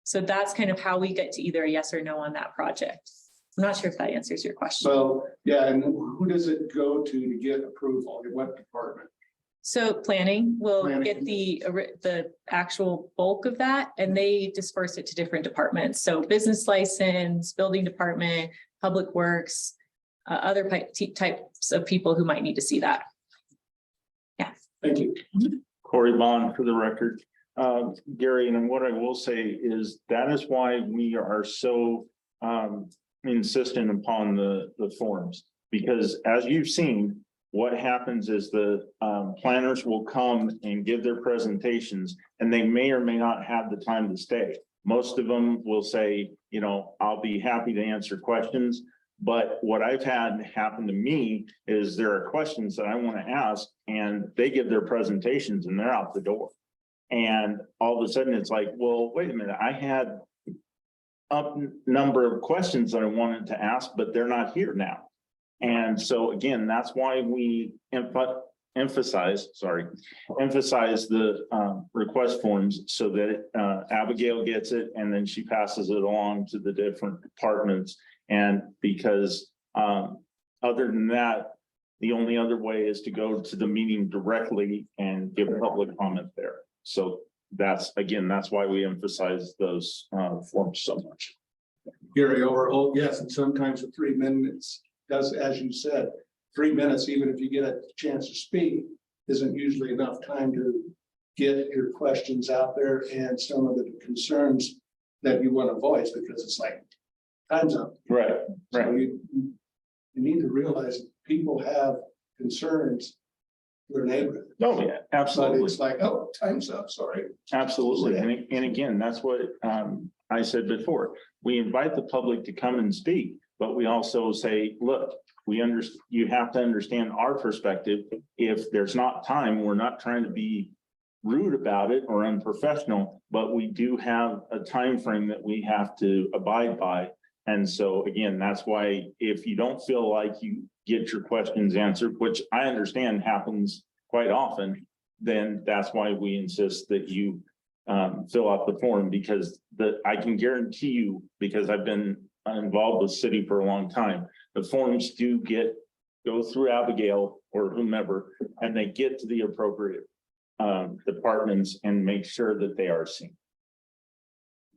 So that's kind of how we get to either a yes or no on that project. I'm not sure if that answers your question. So, yeah, and who does it go to get approval? In what department? So planning will Planning. get the actual bulk of that and they disperse it to different departments. So business license, building department, public works, other types of people who might need to see that. Yeah. Thank you. Cory Bond for the record. Gary, and what I will say is that is why we are so insistent upon the forms, because as you've seen, what happens is the planners will come and give their presentations and they may or may not have the time to stay. Most of them will say, I'll be happy to answer questions. But what I've had happen to me is there are questions that I want to ask and they give their presentations and they're out the door. And all of a sudden it's like, well, wait a minute, I had a number of questions that I wanted to ask, but they're not here now. And so again, that's why we emphasize the request forms so that Abigail gets it and then she passes it along to the different departments. And because other than that, the only other way is to go to the meeting directly and give public comment there. So that's why we emphasize those forms so much. Gary Overholt, yes, and sometimes the 3 minutes does, as you said, 3 minutes, even if you get a chance to speak, isn't usually enough time to get your questions out there and some of the concerns that you want to voice, because it's like, time's up. Right, So you need to realize that people have concerns for their neighborhood. Oh, yeah, But absolutely. it's like, oh, time's up, sorry. Absolutely. And again, that's what I said before. We invite the public to come and speak, but we also say, look, you have to understand our perspective. If there's not time, we're not trying to be rude about it or unprofessional, but we do have a time frame that we have to abide by. And so again, that's why if you don't feel like you get your questions answered, which I understand happens quite often, then that's why we insist that you fill out the form, because I can guarantee you, because I've been involved with city for a long time, the forms do go through Abigail or whomever, and they get to the appropriate departments and make sure that they are seen.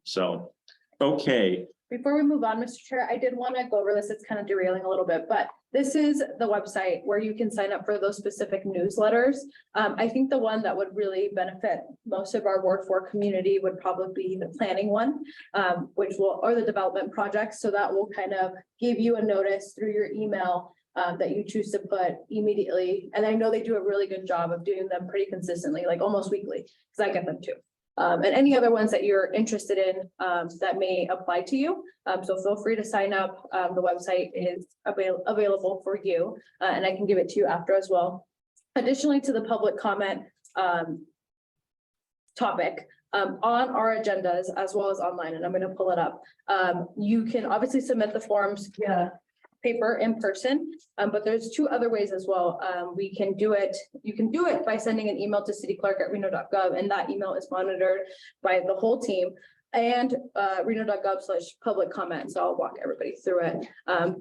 So, okay. Before we move on, Mr. Chair, I did want to go over this. It's kind of derailing a little bit, but this is the website where you can sign up for those specific newsletters. I think the one that would really benefit most of our Ward 4 community would probably be the planning one, or the development projects. So that will kind of give you a notice through your email that you choose to put immediately. And I know they do a really good job of doing them pretty consistently, like almost weekly, because I get them too. And any other ones that you're interested in that may apply to you. So feel free to sign up. The website is available for you, and I can give it to you after as well. Additionally to the public comment topic on our agendas as well as online, and I'm going to pull it up. You can obviously submit the forms via paper in person, but there's 2 other ways as well. You can do it by sending an email to cityclerk@reno.gov, and that email is monitored by the whole team, and reno.gov/public comment. So I'll walk everybody through it.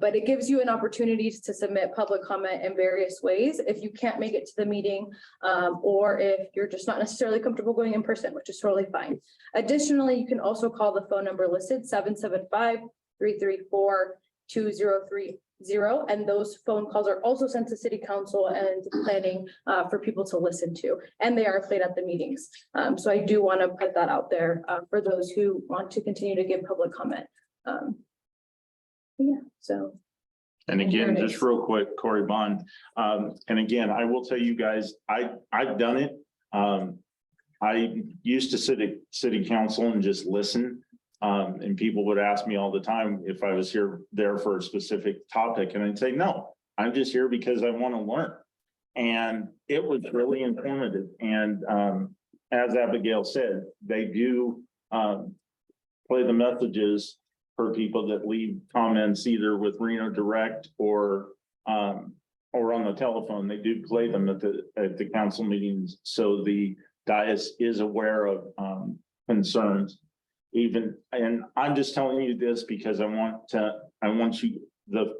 But it gives you an opportunity to submit public comment in various ways if you can't make it to the meeting, or if you're just not necessarily comfortable going in person, which is totally fine. Additionally, you can also call the phone number listed 775-334-2030, and those phone calls are also sent to city council and planning for people to listen to, and they are played at the meetings. So I do want to put that out there for those who want to continue to give public comment. Yeah, so. And again, just real quick, Corey Bond. And again, I will tell you guys, I've done it. I used to sit at city council and just listen. And people would ask me all the time if I was there for a specific topic, and I'd say, no, I'm just here because I want to learn. And it was really informative. And as Abigail said, they do play the messages for people that leave comments either with Reno Direct or on the telephone. They do play them at the council meetings, so the dais is aware of concerns. And I'm just telling you this because I want you, the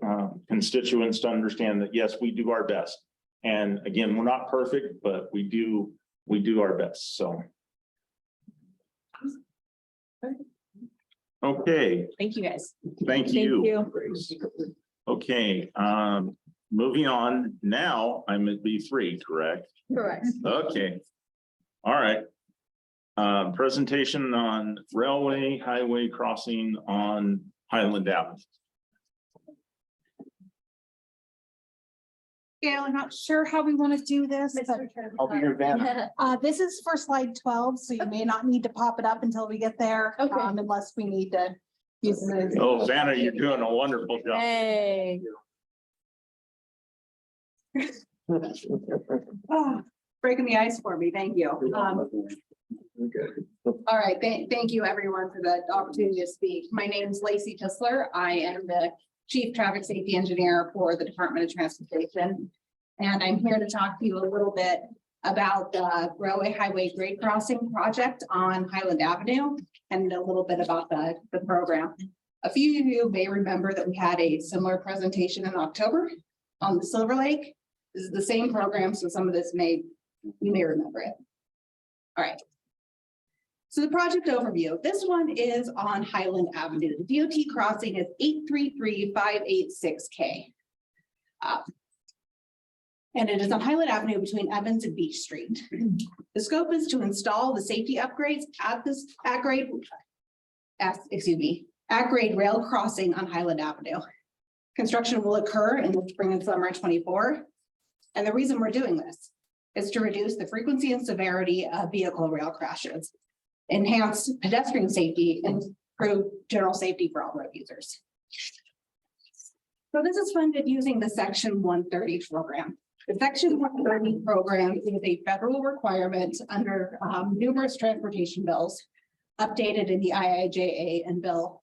constituents, to understand that yes, we do our best. And again, we're not perfect, but we do our best. So. Okay, Thank you, guys. thank you. Grace. Okay, moving on. Now I'm at B3, correct? Correct. Okay. All right. Presentation on railway highway crossing on Highland Avenue. Gail, I'm not sure how we want to do this, but I'll be your van. this is for slide 12, so you may not need to pop it up until we get there. Okay. Unless we need to use it. as- Oh, Vanna, you're doing a wonderful job. Hey. Ah, Breaking the ice for me, thank you. All right, thank you everyone for the opportunity to speak. My name is Lacey Tisler. I am the Chief Traffic Safety Engineer for the Department of Transportation. And I'm here to talk to you a little bit about the Railway Highway Grade Crossing Project on Highland Avenue and a little bit about the program. A few of you may remember that we had a similar presentation in October on the Silver Lake. This is the same program, so some of this you may remember it. All right. So the project overview, this one is on Highland Avenue. The DOT crossing is 833-586K. And it is on Highland Avenue between Evans and Beach Street. The scope is to install the safety upgrades at this at-grade rail crossing on Highland Avenue. Construction will occur in the spring and summer 24. And the reason we're doing this is to reduce the frequency and severity of vehicle rail crashes, enhance pedestrian safety, and improve general safety for all road users. So this is funded using the Section 130 program. The Section 130 program is a federal requirement under numerous transportation bills updated in the IIJA and bill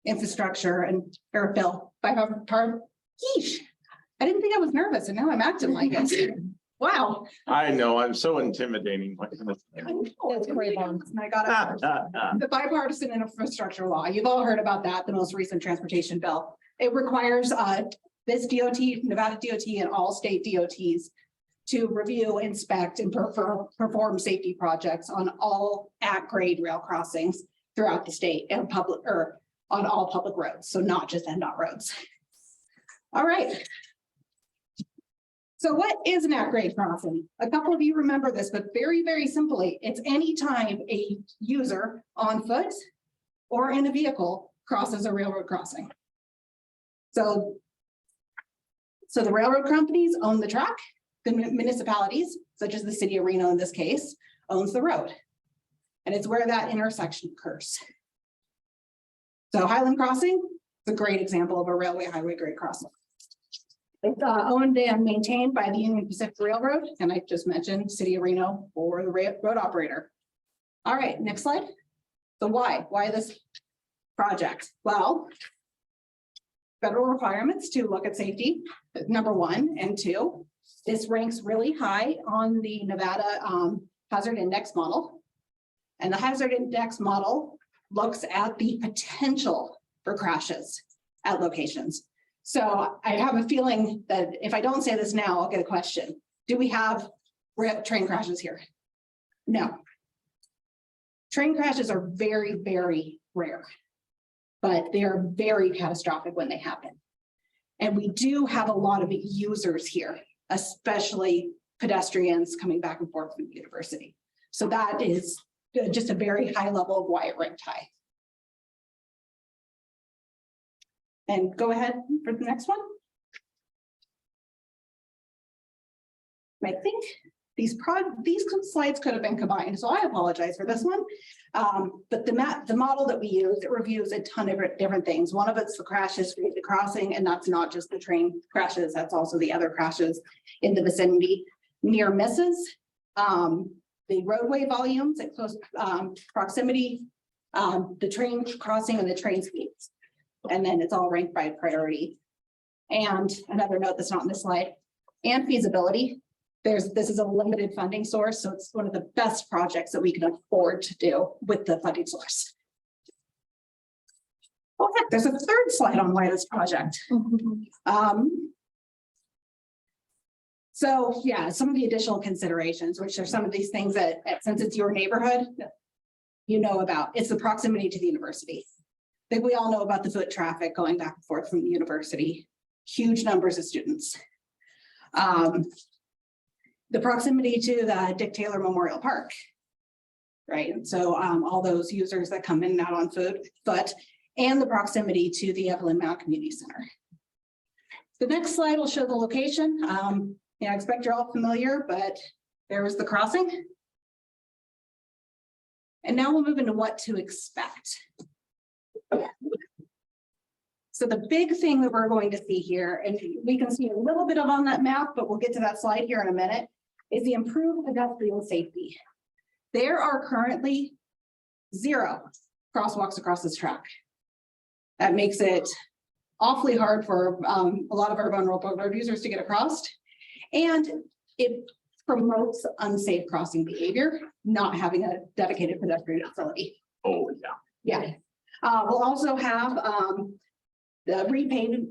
infrastructure and or bill by yeesh. I didn't think I was nervous and now I'm acting like it. Wow. I know, I'm so intimidating. I got it. The bipartisan infrastructure law, you've all heard about that, the most recent transportation bill. It requires this DOT, Nevada DOT, and all state DOTs to review, inspect, and perform safety projects on all at-grade rail crossings throughout the state and public or on all public roads, so not just NDOT roads. All right. So what is an at-grade crossing? A couple of you remember this, but very, very simply, it's any time a user on foot or in a vehicle crosses a railroad crossing. So the railroad companies own the track, the municipalities, such as the city of Reno in this case, owns the road. And it's where that intersection occurs. So Highland Crossing is a great example of a railway highway grade crossing. It's owned and maintained by the Union Pacific Railroad, and I just mentioned City of Reno or the road operator. All right, next slide. So why this project? Well, federal requirements to look at safety, number one, and two, this ranks really high on the Nevada hazard index model. And the hazard index model looks at the potential for crashes at locations. So I have a feeling that if I don't say this now, I'll get a question. Do we have train crashes here? No. Train crashes are very, very rare, but they are very catastrophic when they happen. And we do have a lot of users here, especially pedestrians coming back and forth from the university. So that is just a very high level of why it ranked high. And go ahead for the next one. I think these slides could have been combined, so I apologize for this one. But the model that we use, it reviews a ton of different things. One of it's the crashes for the crossing, and that's not just the train crashes, that's also the other crashes in the vicinity. Near misses, the roadway volumes at close proximity, the train crossing and the train speeds. And then it's all ranked by priority. And another note that's not in this slide, and feasibility. This is a limited funding source, so it's one of the best projects that we can afford to do with the funding source. Oh heck, there's a third slide on why this project. So yeah, some of the additional considerations, which are some of these things that since it's your neighborhood, you know about. It's the proximity to the university. I think we all know about the foot traffic going back and forth from the university, huge numbers of students. The proximity to the Dick Taylor Memorial Park, right? And so all those users that come in and out on foot, and the proximity to the Evelyn Mount Community Center. The next slide will show the location. I expect you're all familiar, but there was the crossing. And now we'll move into what to expect. So the big thing that we're going to see here, and we can see a little bit of on that map, but we'll get to that slide here in a minute, is the improved pedestrian safety. There are currently 0 crosswalks across this track. That makes it awfully hard for a lot of our vulnerable road users to get across. And it promotes unsafe crossing behavior, not having a dedicated pedestrian facility. Oh, yeah. Yeah. We'll also have the repaving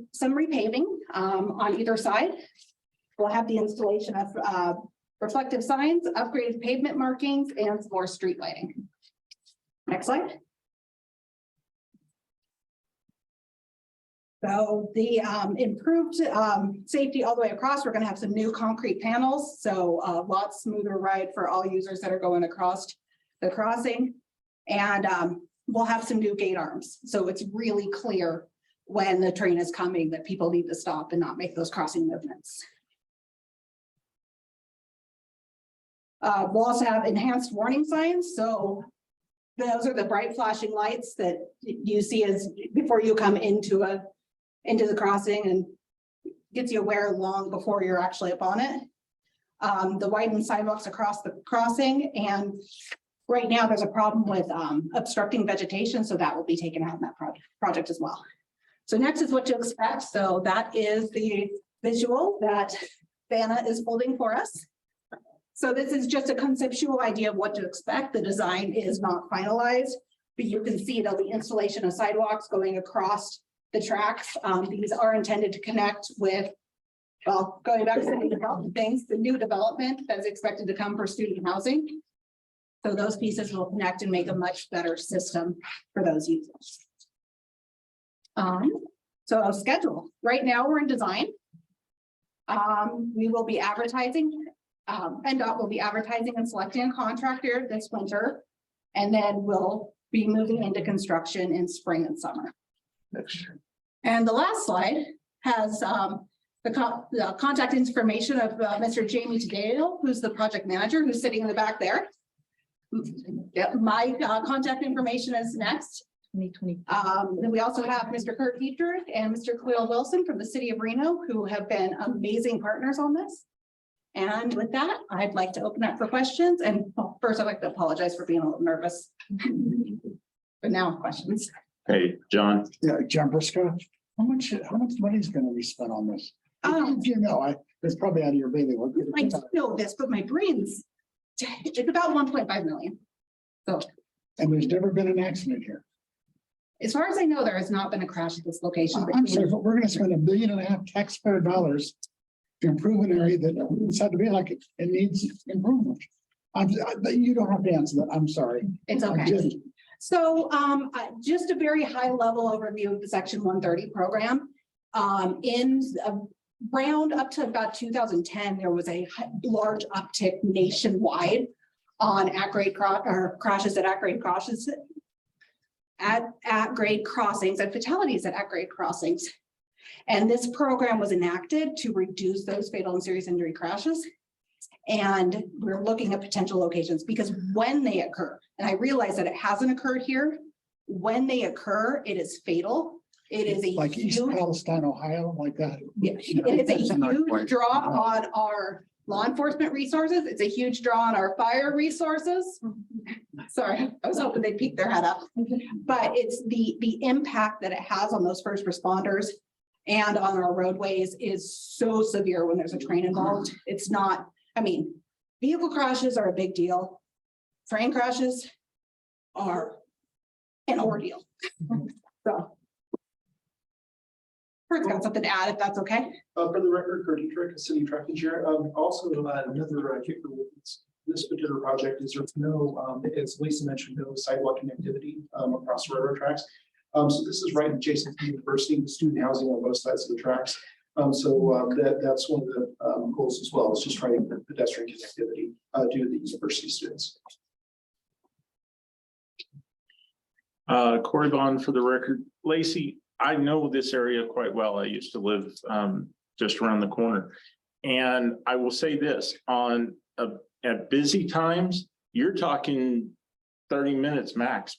on either side. We'll have the installation of reflective signs, upgraded pavement markings, and some more street lighting. Next slide. So the improved safety all the way across, we're gonna have some new concrete panels, so a lot smoother ride for all users that are going across the crossing. And we'll have some new gate arms, so it's really clear when the train is coming that people need to stop and not make those crossing movements. We'll also have enhanced warning signs, so those are the bright flashing lights that you see as before you come into the crossing and gets you aware long before you're actually up on it. The widened sidewalks across the crossing, and right now there's a problem with obstructing vegetation, so that will be taken out in that project as well. So next is what to expect. So that is the visual that Vanna is holding for us. So this is just a conceptual idea of what to expect. The design is not finalized, but you can see there'll be installation of sidewalks going across the tracks. These are intended to connect with, well, going back to the development things, the new development that's expected to come for student housing. So those pieces will connect and make a much better system for those users. So our schedule, right now we're in design. We will be advertising, PennDOT will be advertising and selecting a contractor this winter. And then we'll be moving into construction in spring and summer. Next year. And the last slide has the contact information of Mr. Jamie Tadeo, who's the project manager, who's sitting in the back there. Yep, my contact information is next. 2020. Then we also have Mr. Kurt Dietrich and Mr. Khalil Wilson from the city of Reno, who have been amazing partners on this. And with that, I'd like to open up for questions. And first, I'd like to apologize for being a little nervous. But now questions. Hey, John, Yeah, John Briscoe, how much money is gonna be spent on this? You know, it's probably out of your bailiwick. I do know this, but my brain's, it's about 1.5 million. So And there's never been an accident here. as far as I know, there has not been a crash at this location. I'm sorry, but we're gonna spend $1.5 billion taxpayer dollars to improve an area that it's had to be like it needs improvement. You don't have to answer that. I'm sorry. It's I'm okay. just- So just a very high level overview of the Section 130 program. In around up to about 2010, there was a large uptick nationwide on at-grade crashes at at-grade crashes at-grade crossings and fatalities at at-grade crossings. And this program was enacted to reduce those fatal and serious injury crashes. And we're looking at potential locations because when they occur, and I realize that it hasn't occurred here, when they occur, it is fatal. It is a Like East huge, Palestine, Ohio, like that. it is a huge draw on our law enforcement resources. It's a huge draw on our fire resources. Sorry, I was hoping they'd peek their head up. But it's the impact that it has on those first responders and on our roadways is so severe when there's a train involved. It's not, I mean, vehicle crashes are a big deal. Train crashes are an ordeal. So. Kurt's got something to add, if that's okay. For the record, Kurt Dietrich, city traffic engineer. Also, another kicker with this particular project is there's no, as Lisa mentioned, no sidewalk connectivity across railroad tracks. So this is right adjacent to the university, the student housing on both sides of the tracks. That's one of the goals as well. It's just trying to get pedestrian connectivity due to the university students. Corey Bond for the record. Lacey, I know this area quite well. I used to live just around the corner. And I will say this, at busy times, you're talking 30 minutes max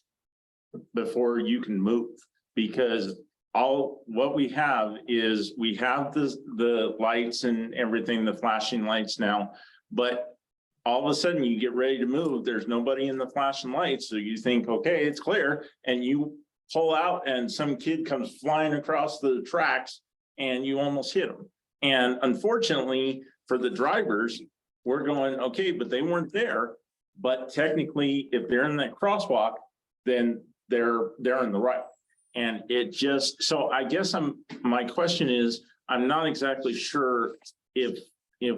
before you can move. Because what we have is we have the lights and everything, the flashing lights now, but all of a sudden you get ready to move, there's nobody in the flashing lights. So you think, okay, it's clear. And you pull out and some kid comes flying across the tracks and you almost hit them. And unfortunately for the drivers, we're going, okay, but they weren't there. But technically, if they're in that crosswalk, then they're in the right. And it just, so I guess my question is, I'm not exactly sure if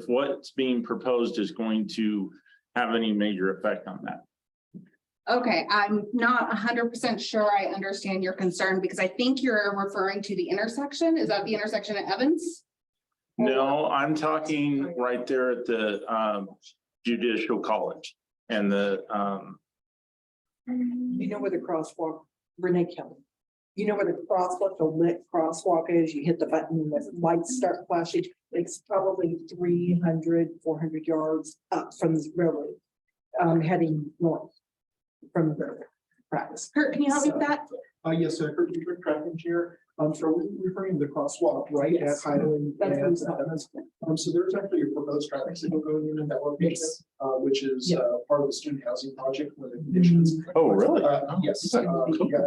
what's being proposed is going to have any major effect on that. Okay, I'm not 100% sure I understand your concern because I think you're referring to the intersection. Is that the intersection at Evans? No, I'm talking right there at the Judicial College and the You know where the crosswalk, Renee Kelly. You know where the crosswalk, the lit crosswalk is, you hit the button and the lights start flashing. It's probably 300, 400 yards up from the railroad, heading north from the tracks. Kurt, can you help me with that? Yes, sir. Kurt, you're traffic engineer. So we're referring to the crosswalk right at Yes. Highland. That's what And it's about. so there's actually a proposed traffic signal going in that location, Yes. Which is Yeah. Part of the student housing project with the conditions. Oh, really? Yes, yeah,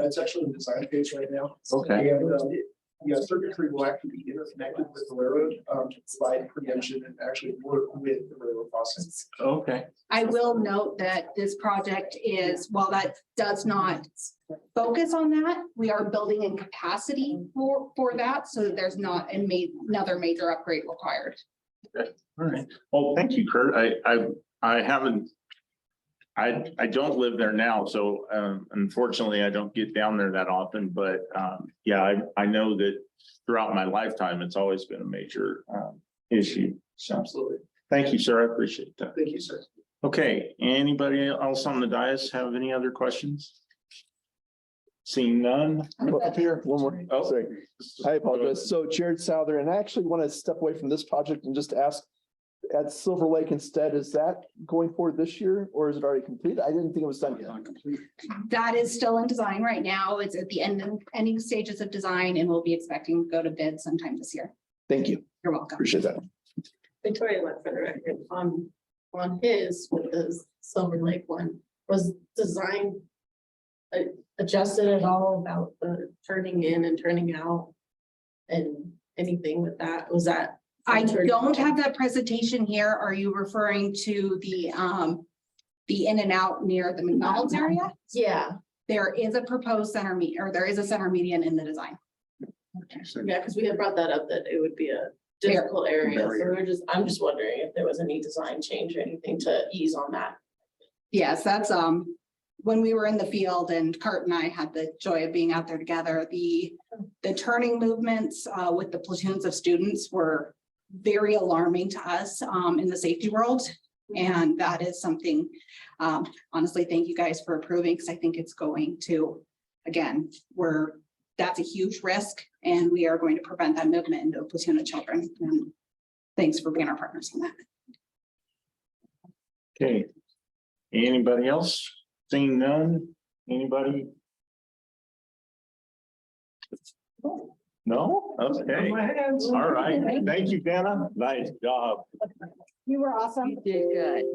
it's actually in the design phase right now. Okay. And yeah, circuitry will actually be interconnected with the railroad to provide preemption and actually work with the railroad process. Okay. I will note that this project is, while that does not focus on that, we are building in capacity for that, so that there's not another major upgrade required. All right. Well, thank you, Kurt. I haven't. I don't live there now, so unfortunately I don't get down there that often, but yeah, I know that throughout my lifetime, it's always been a major issue. So Absolutely. thank you, sir. I appreciate that. Thank you, sir. Okay, anybody else on the dais have any other questions? Seeing none? Up here, one more. Oh. Sorry. I apologize. So Jared Souther, and I actually want to step away from this project and just ask at Silver Lake instead, is that going forward this year or is it already complete? I didn't think it was done yet. That is still in design right now. It's at the ending stages of design and we'll be expecting to go to bid sometime this year. Thank you. You're welcome. Appreciate that. Victoria went for the record on his with the Silver Lake one was design adjusted at all about the turning in and turning out and anything with that? Was that? I don't have that presentation here. Are you referring to the in and out near the McDonald's area? Yeah, There is a proposed center there is a center median in the design. yeah, because we had brought that up that it would be a difficult area. So I'm just wondering if there was any design change or anything to ease on that. Yes, that's when we were in the field and Kurt and I had the joy of being out there together, the turning movements with the platoons of students were very alarming to us in the safety world. And that is something, honestly, thank you guys for approving, because I think it's going to, again, that's a huge risk and we are going to prevent that movement into a platoon of children. And thanks for being our partners on that. Okay. Anybody else? Seeing none? Anybody? No? Okay. All right. Thank you, Dana. Nice job. You were awesome. You did good.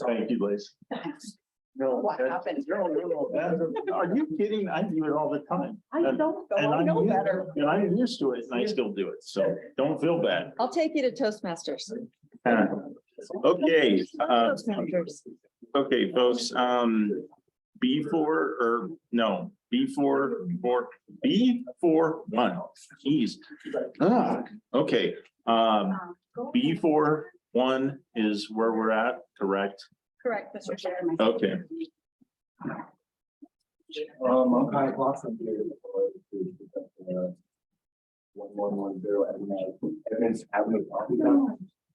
Thank you, Liz. No, What that- happened? no, are you kidding? I do it all the time. I don't, though. And I know better. And I'm used to it and I still do it. So don't feel bad. I'll take you to Toastmasters. Okay, Toastmasters. okay, folks, B4-1. Geez. Okay, B4-1 is where we're at, correct? Correct, Mr. Chair. Okay, I'm Kyle Lawson here. 1110 Evans Avenue.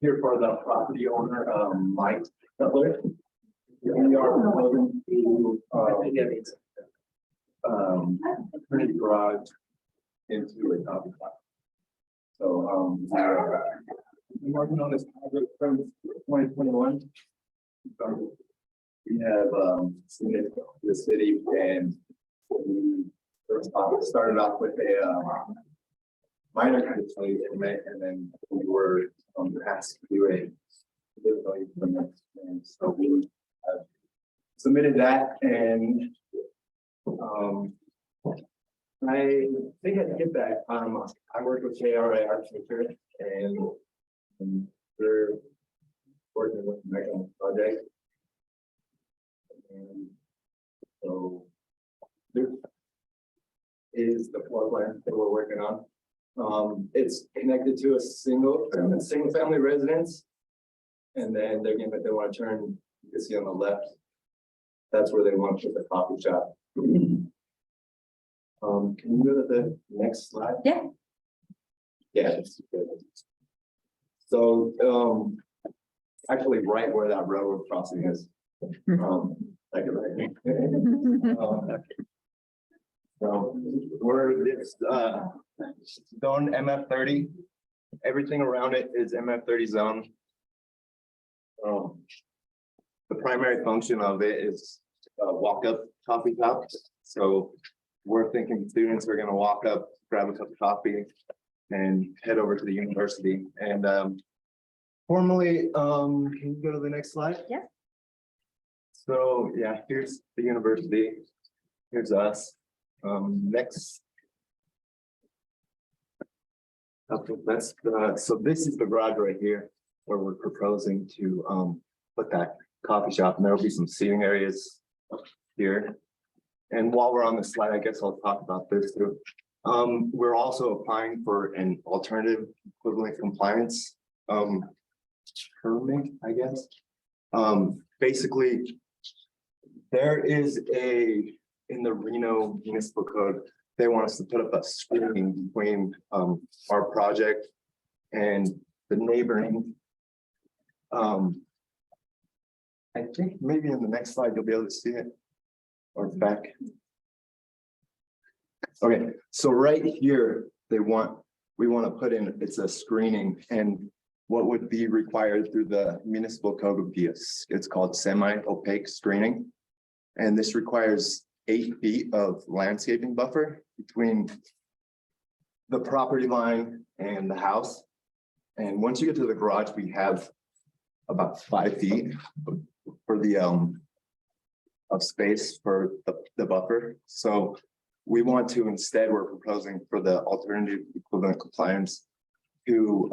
Here for the property owner, Mike Cutler. We are proposing to, turn the garage into a coffee shop. So, been working on this project from 2021. So, we have, submitted to the city and we started off with a, minor kind of study and then we were asked to do a disability permit. And so we have submitted that and I think I get that. I work with JRA Architecture and we're working with the Megan project. And so this is the floor plan that we're working on. It's connected to a single family residence. And then they want to turn, you can see on the left, that's where they want to put the coffee shop. Can you go to the next slide? Yeah. Yeah. That's good. So, actually right where that railroad crossing is. Like right. So we're this, zone MF 30. Everything around it is MF 30 zone. The primary function of it is walk-up coffee shops. So we're thinking students are gonna walk up, grab a cup of coffee and head over to the university. And formally, can you go to the next slide? Yeah. So yeah, here's the university. Here's us. Next. Okay, that's so this is the garage right here where we're proposing to put that coffee shop, and there'll be some seating areas up here. And while we're on the slide, I guess I'll talk about this too. We're also applying for an alternative equivalent compliance permit, I guess. Basically, there is in the Reno Municipal Code, they want us to put up a screening between our project and the neighboring. I think maybe in the next slide, you'll be able to see it. Or back. Okay, so right here, we want to put in, it's a screening, and what would be required through the municipal code would be it's called semi-opaque screening. And this requires 8 feet of landscaping buffer between the property line and the house. And once you get to the garage, we have about 5 feet for the of space for the buffer. So we want to, instead, we're proposing for the alternative equivalent compliance to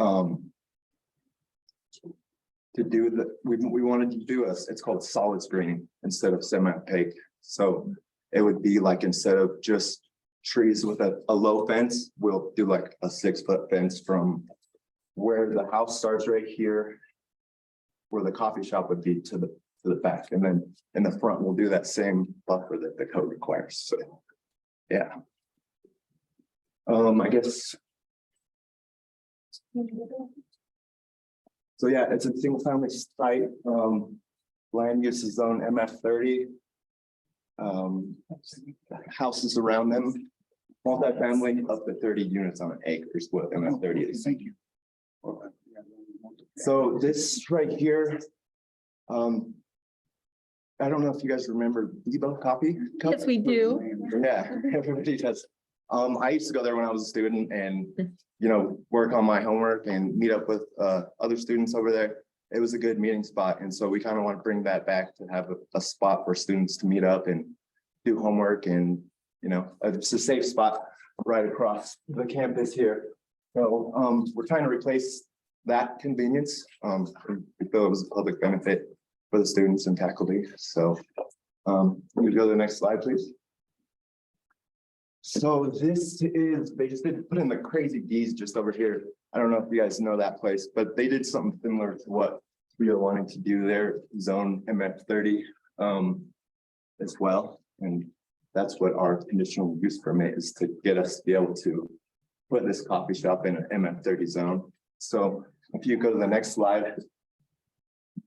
do we wanted to do it's called solid screening instead of semi-opaque. So it would be like, instead of just trees with a low fence, we'll do like a 6-foot fence from where the house starts right here, where the coffee shop would be to the back, and then in the front, we'll do that same buffer that the code requires. So, yeah. I guess. So yeah, it's a single family site. Land use is zone MF 30. Houses around them, multifamily up to 30 units on an acre is what MF 30 is. Thank you. So this right here, I don't know if you guys remember Debo Coffee Cup? Yes, we do. Yeah, everybody does. I used to go there when I was a student and, work on my homework and meet up with other students over there. It was a good meeting spot. And so we kind of want to bring that back to have a spot for students to meet up and do homework, and, it's a safe spot right across the campus here. So we're trying to replace that convenience. We feel it was a public benefit for the students and faculty. So can we go to the next slide, please? So this is, they just did put in the Crazy D's just over here. I don't know if you guys know that place, but they did something similar to what we are wanting to do there, zone MF 30 as well. And that's what our conditional use permit is, to get us to be able to put this coffee shop in an MF 30 zone. So if you go to the next slide,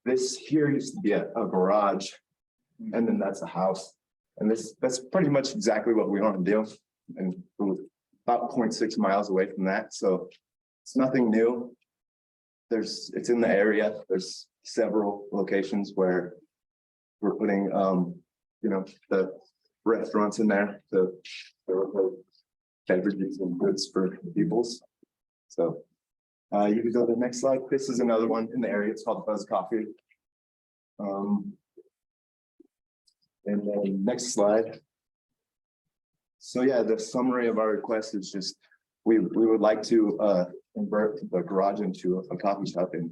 this here used to be a garage, and then that's a house. And that's pretty much exactly what we want to do. And we're about 0.6 miles away from that. So it's nothing new. It's in the area. There's several locations where we're putting, the restaurants in there, the beverages and goods for peoples. So you can go to the next slide. This is another one in the area. It's called Buzz Coffee. And then next slide. So yeah, the summary of our request is just, we would like to convert the garage into a coffee shop and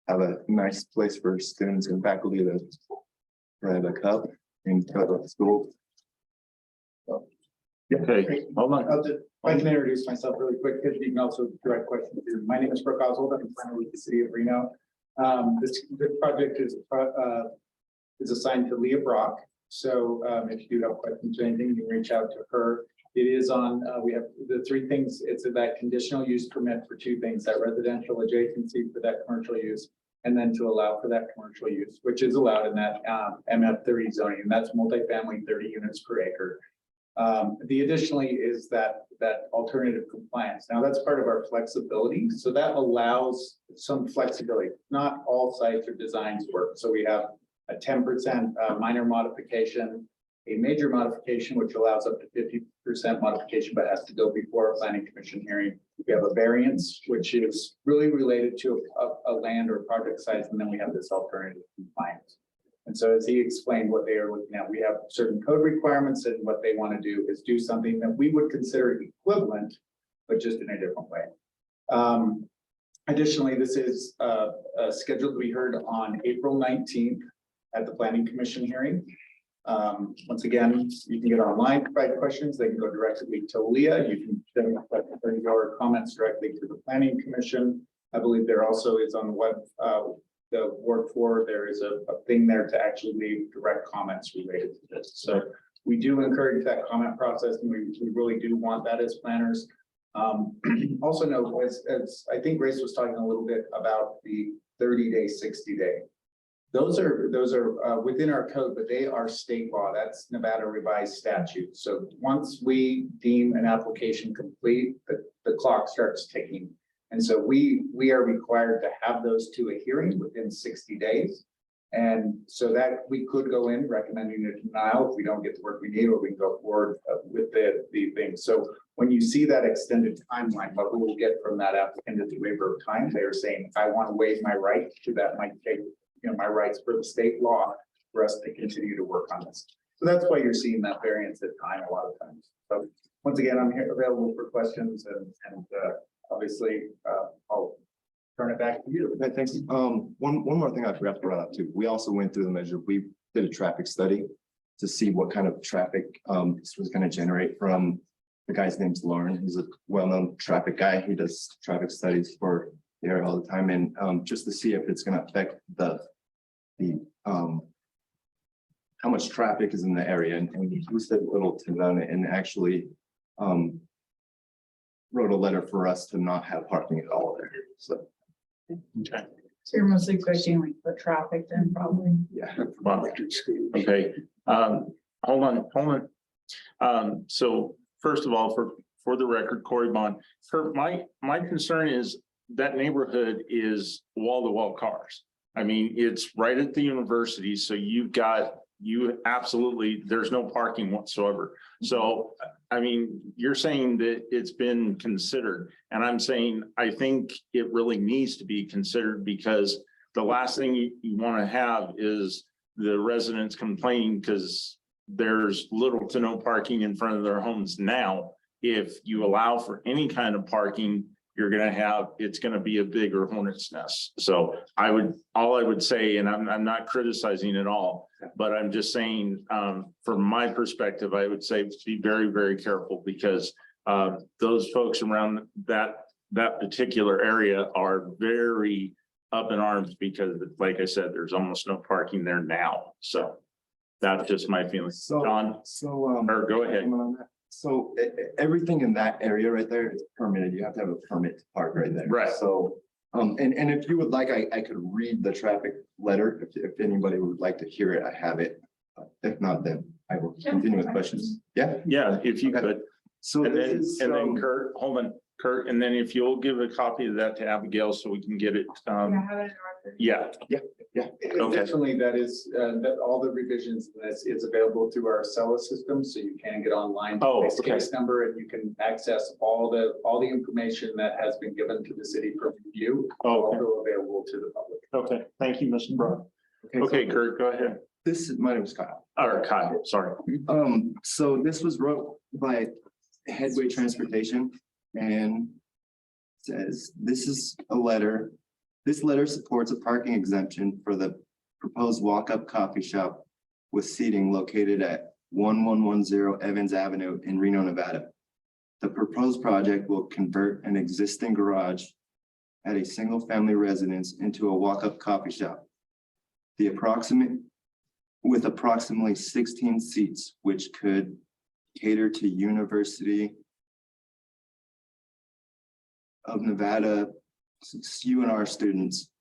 have a nice place for students and faculty to grab a cup and go to school. So, yeah. Okay, hold on. I can introduce myself really quick, because you can also direct questions here. My name is Brooke Oswald. I'm planner with the city of Reno. This project is assigned to Leah Brock. So if you do have questions or anything, you can reach out to her. It is on, we have the three things. It's that conditional use permit for two things, that residential adjacency for that commercial use, and then to allow for that commercial use, which is allowed in that MF 30 zoning, and that's multifamily 30 units per acre. The additionally is that alternative compliance. Now that's part of our flexibility. So that allows some flexibility. Not all sites or designs work. So we have a 10% minor modification, a major modification, which allows up to 50% modification, but has to go before a planning commission hearing. We have a variance, which is really related to a land or project size. And then we have this alternative compliance. And so as he explained what they are looking at, we have certain code requirements, and what they want to do is do something that we would consider equivalent, but just in a different way. Additionally, this is scheduled to be heard on April 19th at the Planning Commission hearing. Once again, you can get online, provide questions. They can go directly to Leah. You can send your comments directly to the Planning Commission. I believe there also is on the web, the Ward 4, there is a thing there to actually leave direct comments related to this. So we do encourage that comment process, and we really do want that as planners. Also know, as I think Grace was talking a little bit about the 30-day, 60-day. Those are within our code, but they are state law. That's Nevada revised statute. So once we deem an application complete, the clock starts ticking. And so we are required to have those to a hearing within 60 days. And so that we could go in recommending a denial if we don't get the work we need, or we can go forward with the thing. So when you see that extended timeline, what we will get from that applicant is a waiver of time. They are saying, I want to waive my right to that, might take, my rights for the state law for us to continue to work on this. So that's why you're seeing that variance at time a lot of times. So once again, I'm here available for questions, and obviously, I'll turn it back to you. Okay, thanks. One more thing I forgot to run up too. We also went through the measure. We did a traffic study to see what kind of traffic this was going to generate from the guy's name's Lauren. He's a well-known traffic guy. He does traffic studies for the area all the time, and just to see if it's going to affect the how much traffic is in the area. And he said Littleton and actually wrote a letter for us to not have parking at all there. So Okay. So you're mostly pushing like the traffic then probably. yeah. Okay, hold on. So first of all, for the record, Corey Bond, my concern is that neighborhood is wall-to-wall cars. I mean, it's right at the university, so you absolutely, there's no parking whatsoever. So, I mean, you're saying that it's been considered, and I'm saying, I think it really needs to be considered, because the last thing you want to have is the residents complaining because there's little to no parking in front of their homes now. If you allow for any kind of parking, you're going to have, it's going to be a bigger hornet's nest. So all I would say, and I'm not criticizing at all, but I'm just saying, from my perspective, I would say be very, very careful, because those folks around that particular area are very up in arms, because like I said, there's almost no parking there now. So that's just my feeling. Don, or go ahead. So everything in that area right there is permitted. You have to have a permit to park right there. Right. So, and if you would like, I could read the traffic letter. If anybody would like to hear it, I have it. If not, then I will continue with questions. Yeah. Yeah, if you could. So And this then, is, Kurt, hold on, Kurt, and then if you'll give a copy of that to Abigail so we can get it. Yeah. Additionally, that is, that all the revisions, it's available through our Acela system, so you can get online. Oh, Base okay. case number, and you can access all the information that has been given to the city for review. Oh, okay. Also available to the public. Okay, thank you, Mr. Brown. Okay, Kurt, go ahead. My name is Kyle, or Kyle, sorry. So this was wrote by Headway Transportation and says, this is a letter. This letter supports a parking exemption for the proposed walk-up coffee shop with seating located at 1110 Evans Avenue in Reno, Nevada. The proposed project will convert an existing garage at a single-family residence into a walk-up coffee shop. With approximately 16 seats, which could cater to University of Nevada UNR students,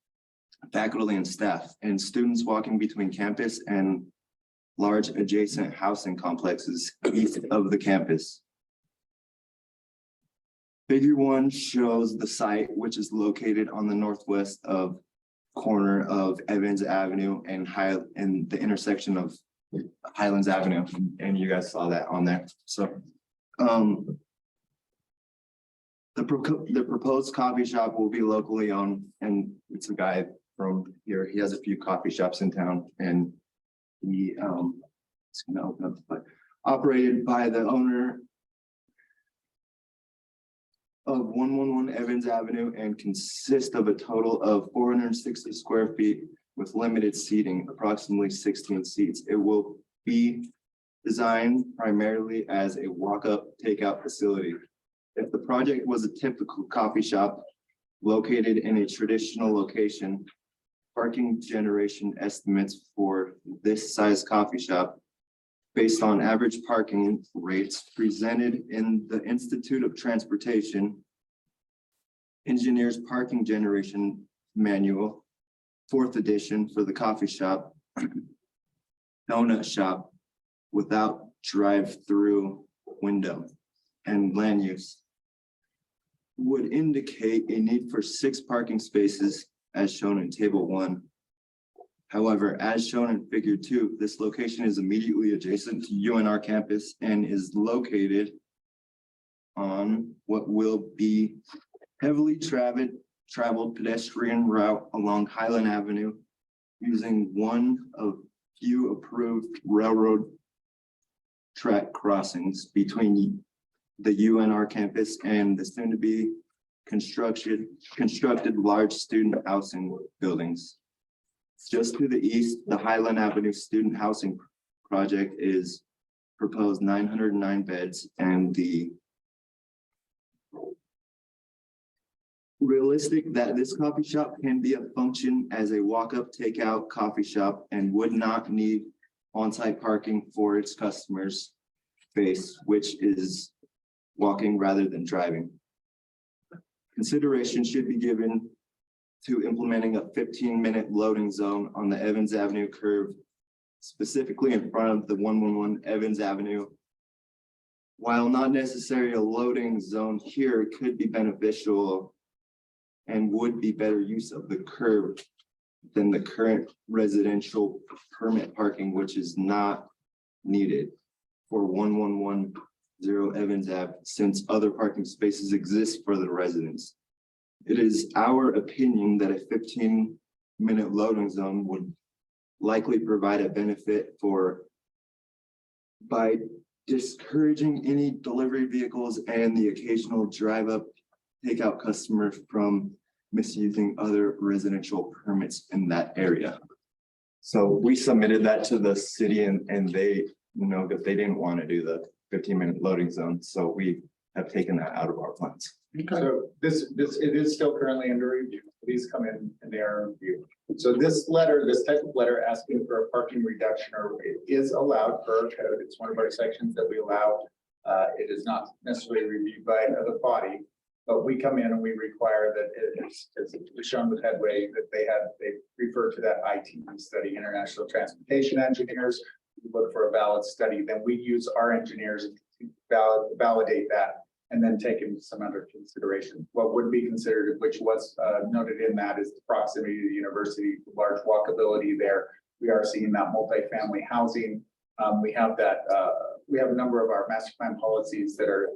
faculty and staff, and students walking between campus and large adjacent housing complexes east of the campus. Figure 1 shows the site, which is located on the northwest of corner of Evans Avenue and the intersection of Highlands Avenue, and you guys saw that on there. So the proposed coffee shop will be locally owned, and it's a guy from here. He has a few coffee shops in town, and he it's gonna open up, but operated by the owner of 111 Evans Avenue and consist of a total of 460 square feet with limited seating, approximately 16 seats. It will be designed primarily as a walk-up takeout facility. If the project was a typical coffee shop located in a traditional location, parking generation estimates for this size coffee shop based on average parking rates presented in the Institute of Transportation Engineers Parking Generation Manual, 4th edition for the coffee shop, donut shop without drive-through window and land use would indicate a need for 6 parking spaces as shown in table 1. However, as shown in figure 2, this location is immediately adjacent to UNR campus and is located on what will be heavily traveled pedestrian route along Highland Avenue using one of few approved railroad track crossings between the UNR campus and the soon to be constructed large student housing buildings. Just to the east, the Highland Avenue Student Housing Project is proposed 909 beds, and the realistic that this coffee shop can be a function as a walk-up takeout coffee shop and would not need on-site parking for its customers base, which is walking rather than driving. Consideration should be given to implementing a 15-minute loading zone on the Evans Avenue curve, specifically in front of the 111 Evans Avenue. While not necessarily a loading zone here could be beneficial and would be better use of the curve than the current residential permit parking, which is not needed for 1110 Evans Ave, since other parking spaces exist for the residents. It is our opinion that a 15-minute loading zone would likely provide a benefit by discouraging any delivery vehicles and the occasional drive-up takeout customer from misusing other residential permits in that area. So we submitted that to the city and they, that they didn't want to do the 15-minute loading zone. So we have taken that out of our plans. So it is still currently under review. Please come in and they are in review. So this type of letter asking for a parking reduction is allowed per our code. It's one of our sections that we allow. It is not necessarily reviewed by another body, but we come in and we require that it's shown with Headway that they refer to that IT study, International Transportation Engineers. We look for a valid study, then we use our engineers to validate that and then take into some other consideration. What would be considered, which was noted in that, is the proximity to the university, large walkability there. We are seeing that multifamily housing. We have a number of our master plan policies that are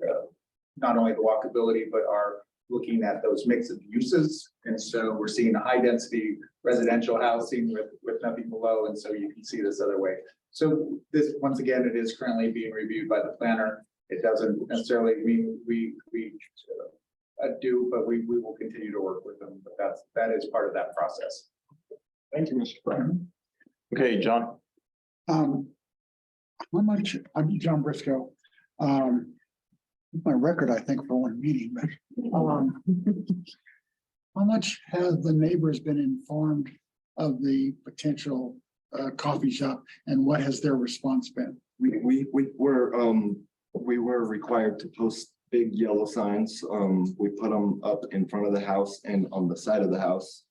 not only the walkability, but our looking at those mix of uses. And so we're seeing a high density residential housing with nothing below. And so you can see this other way. So this, once again, it is currently being reviewed by the planner. It doesn't necessarily mean we do, but we will continue to work with them. But that is part of that process. Thank you, Mr. Brown. Okay, John. How much, I'm John Briscoe. My record, I think, for one meeting, but, how much have the neighbors been informed of the potential, coffee shop, and what has their response been? We were required to post big yellow signs. We put them up in front of the house and on the side of the house.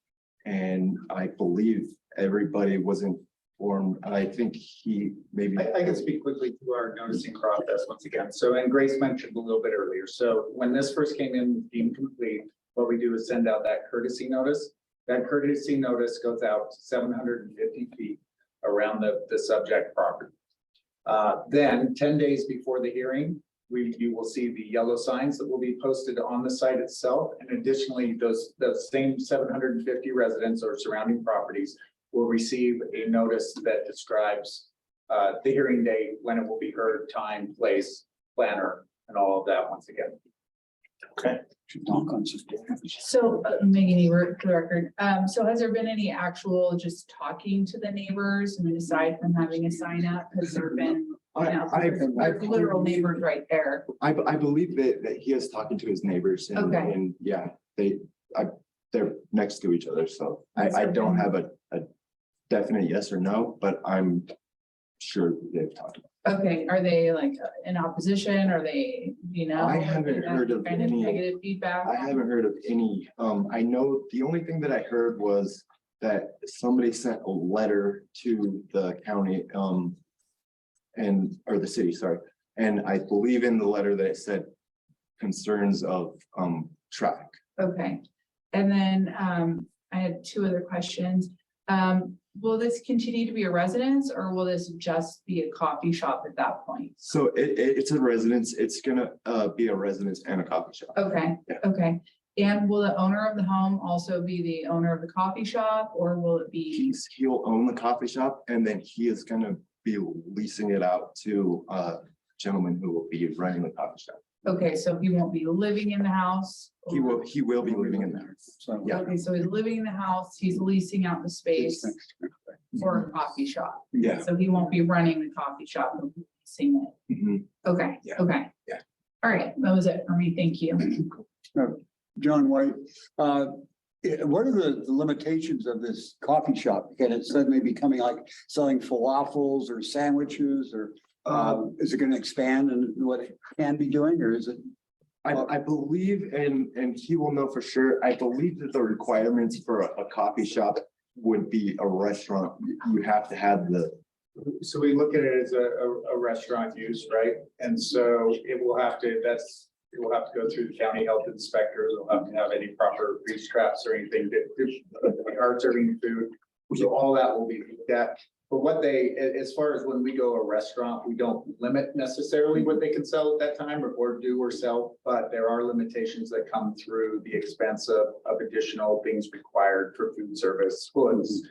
And I believe everybody was informed. I think he maybe. I can speak quickly to our noticing process once again. So, and Grace mentioned a little bit earlier. So when this first came in deemed complete, what we do is send out that courtesy notice. That courtesy notice goes out to 750 feet around the subject property. Then 10 days before the hearing, you will see the yellow signs that will be posted on the site itself. And additionally, those same 750 residents or surrounding properties will receive a notice that describes the hearing date, when it will be heard, time, place, planner, and all of that once again. Okay. So Megan, for the record, so has there been any actual just talking to the neighbors? I mean, aside from having a sign up, has there been? There's literal neighbors right there. I believe that he is talking to his neighbors and, Okay. and yeah, they're next to each other, so I don't have a definite yes or no, but I'm sure they've talked about Okay, are they like in opposition? Are they, you know? I haven't heard of kind of any. negative feedback? I haven't heard of any. I know the only thing that I heard was that somebody sent a letter to the county, or the city, sorry. And I believe in the letter that it said concerns of, traffic. Okay, and then I had two other questions. Will this continue to be a residence or will this just be a coffee shop at that point? So it's a residence. It's gonna, be a residence and a coffee shop. Okay, Yeah. okay. And will the owner of the home also be the owner of the coffee shop or will it be? He'll own the coffee shop and then he is gonna be leasing it out to a gentleman who will be running the coffee shop. Okay, so he won't be living in the house? He will be living in there. So, Yeah. Okay, so he's living in the house, he's leasing out the space for a coffee shop. Yeah. So he won't be running the coffee shop, he'll be leasing it. Mhm. Okay, Yeah. okay. Yeah. All right, that was it for me. Thank you. John White, what are the limitations of this coffee shop? Can it suddenly becoming like selling falafels or sandwiches or is it gonna expand in what it can be doing, or is it? I believe, and he will know for sure, I believe that the requirements for a coffee shop would be a restaurant. You have to have So we look at it as a restaurant use, right? And so it will have to go through the county health inspectors. It'll have to have any proper grease traps or anything that we are serving food. So all that will be looked at. But what as far as when we go to a restaurant, we don't limit necessarily what they can sell at that time or do or sell. But there are limitations that come through the expense of additional things required for food service, hoods,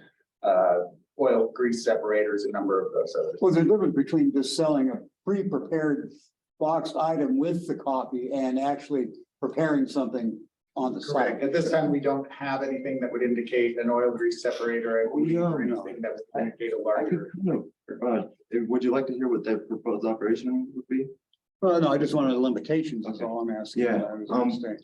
oil, grease separators, a number of those others. Well, there's a difference between just selling a pre-prepared boxed item with the coffee and actually preparing something on the site. Correct. At this time, we don't have anything that would indicate an oil grease separator or anything that would indicate a larger. would you like to hear what the proposed operation would be? Well, no, I just wanted the limitations, that's all I'm asking. Yeah, I was gonna say.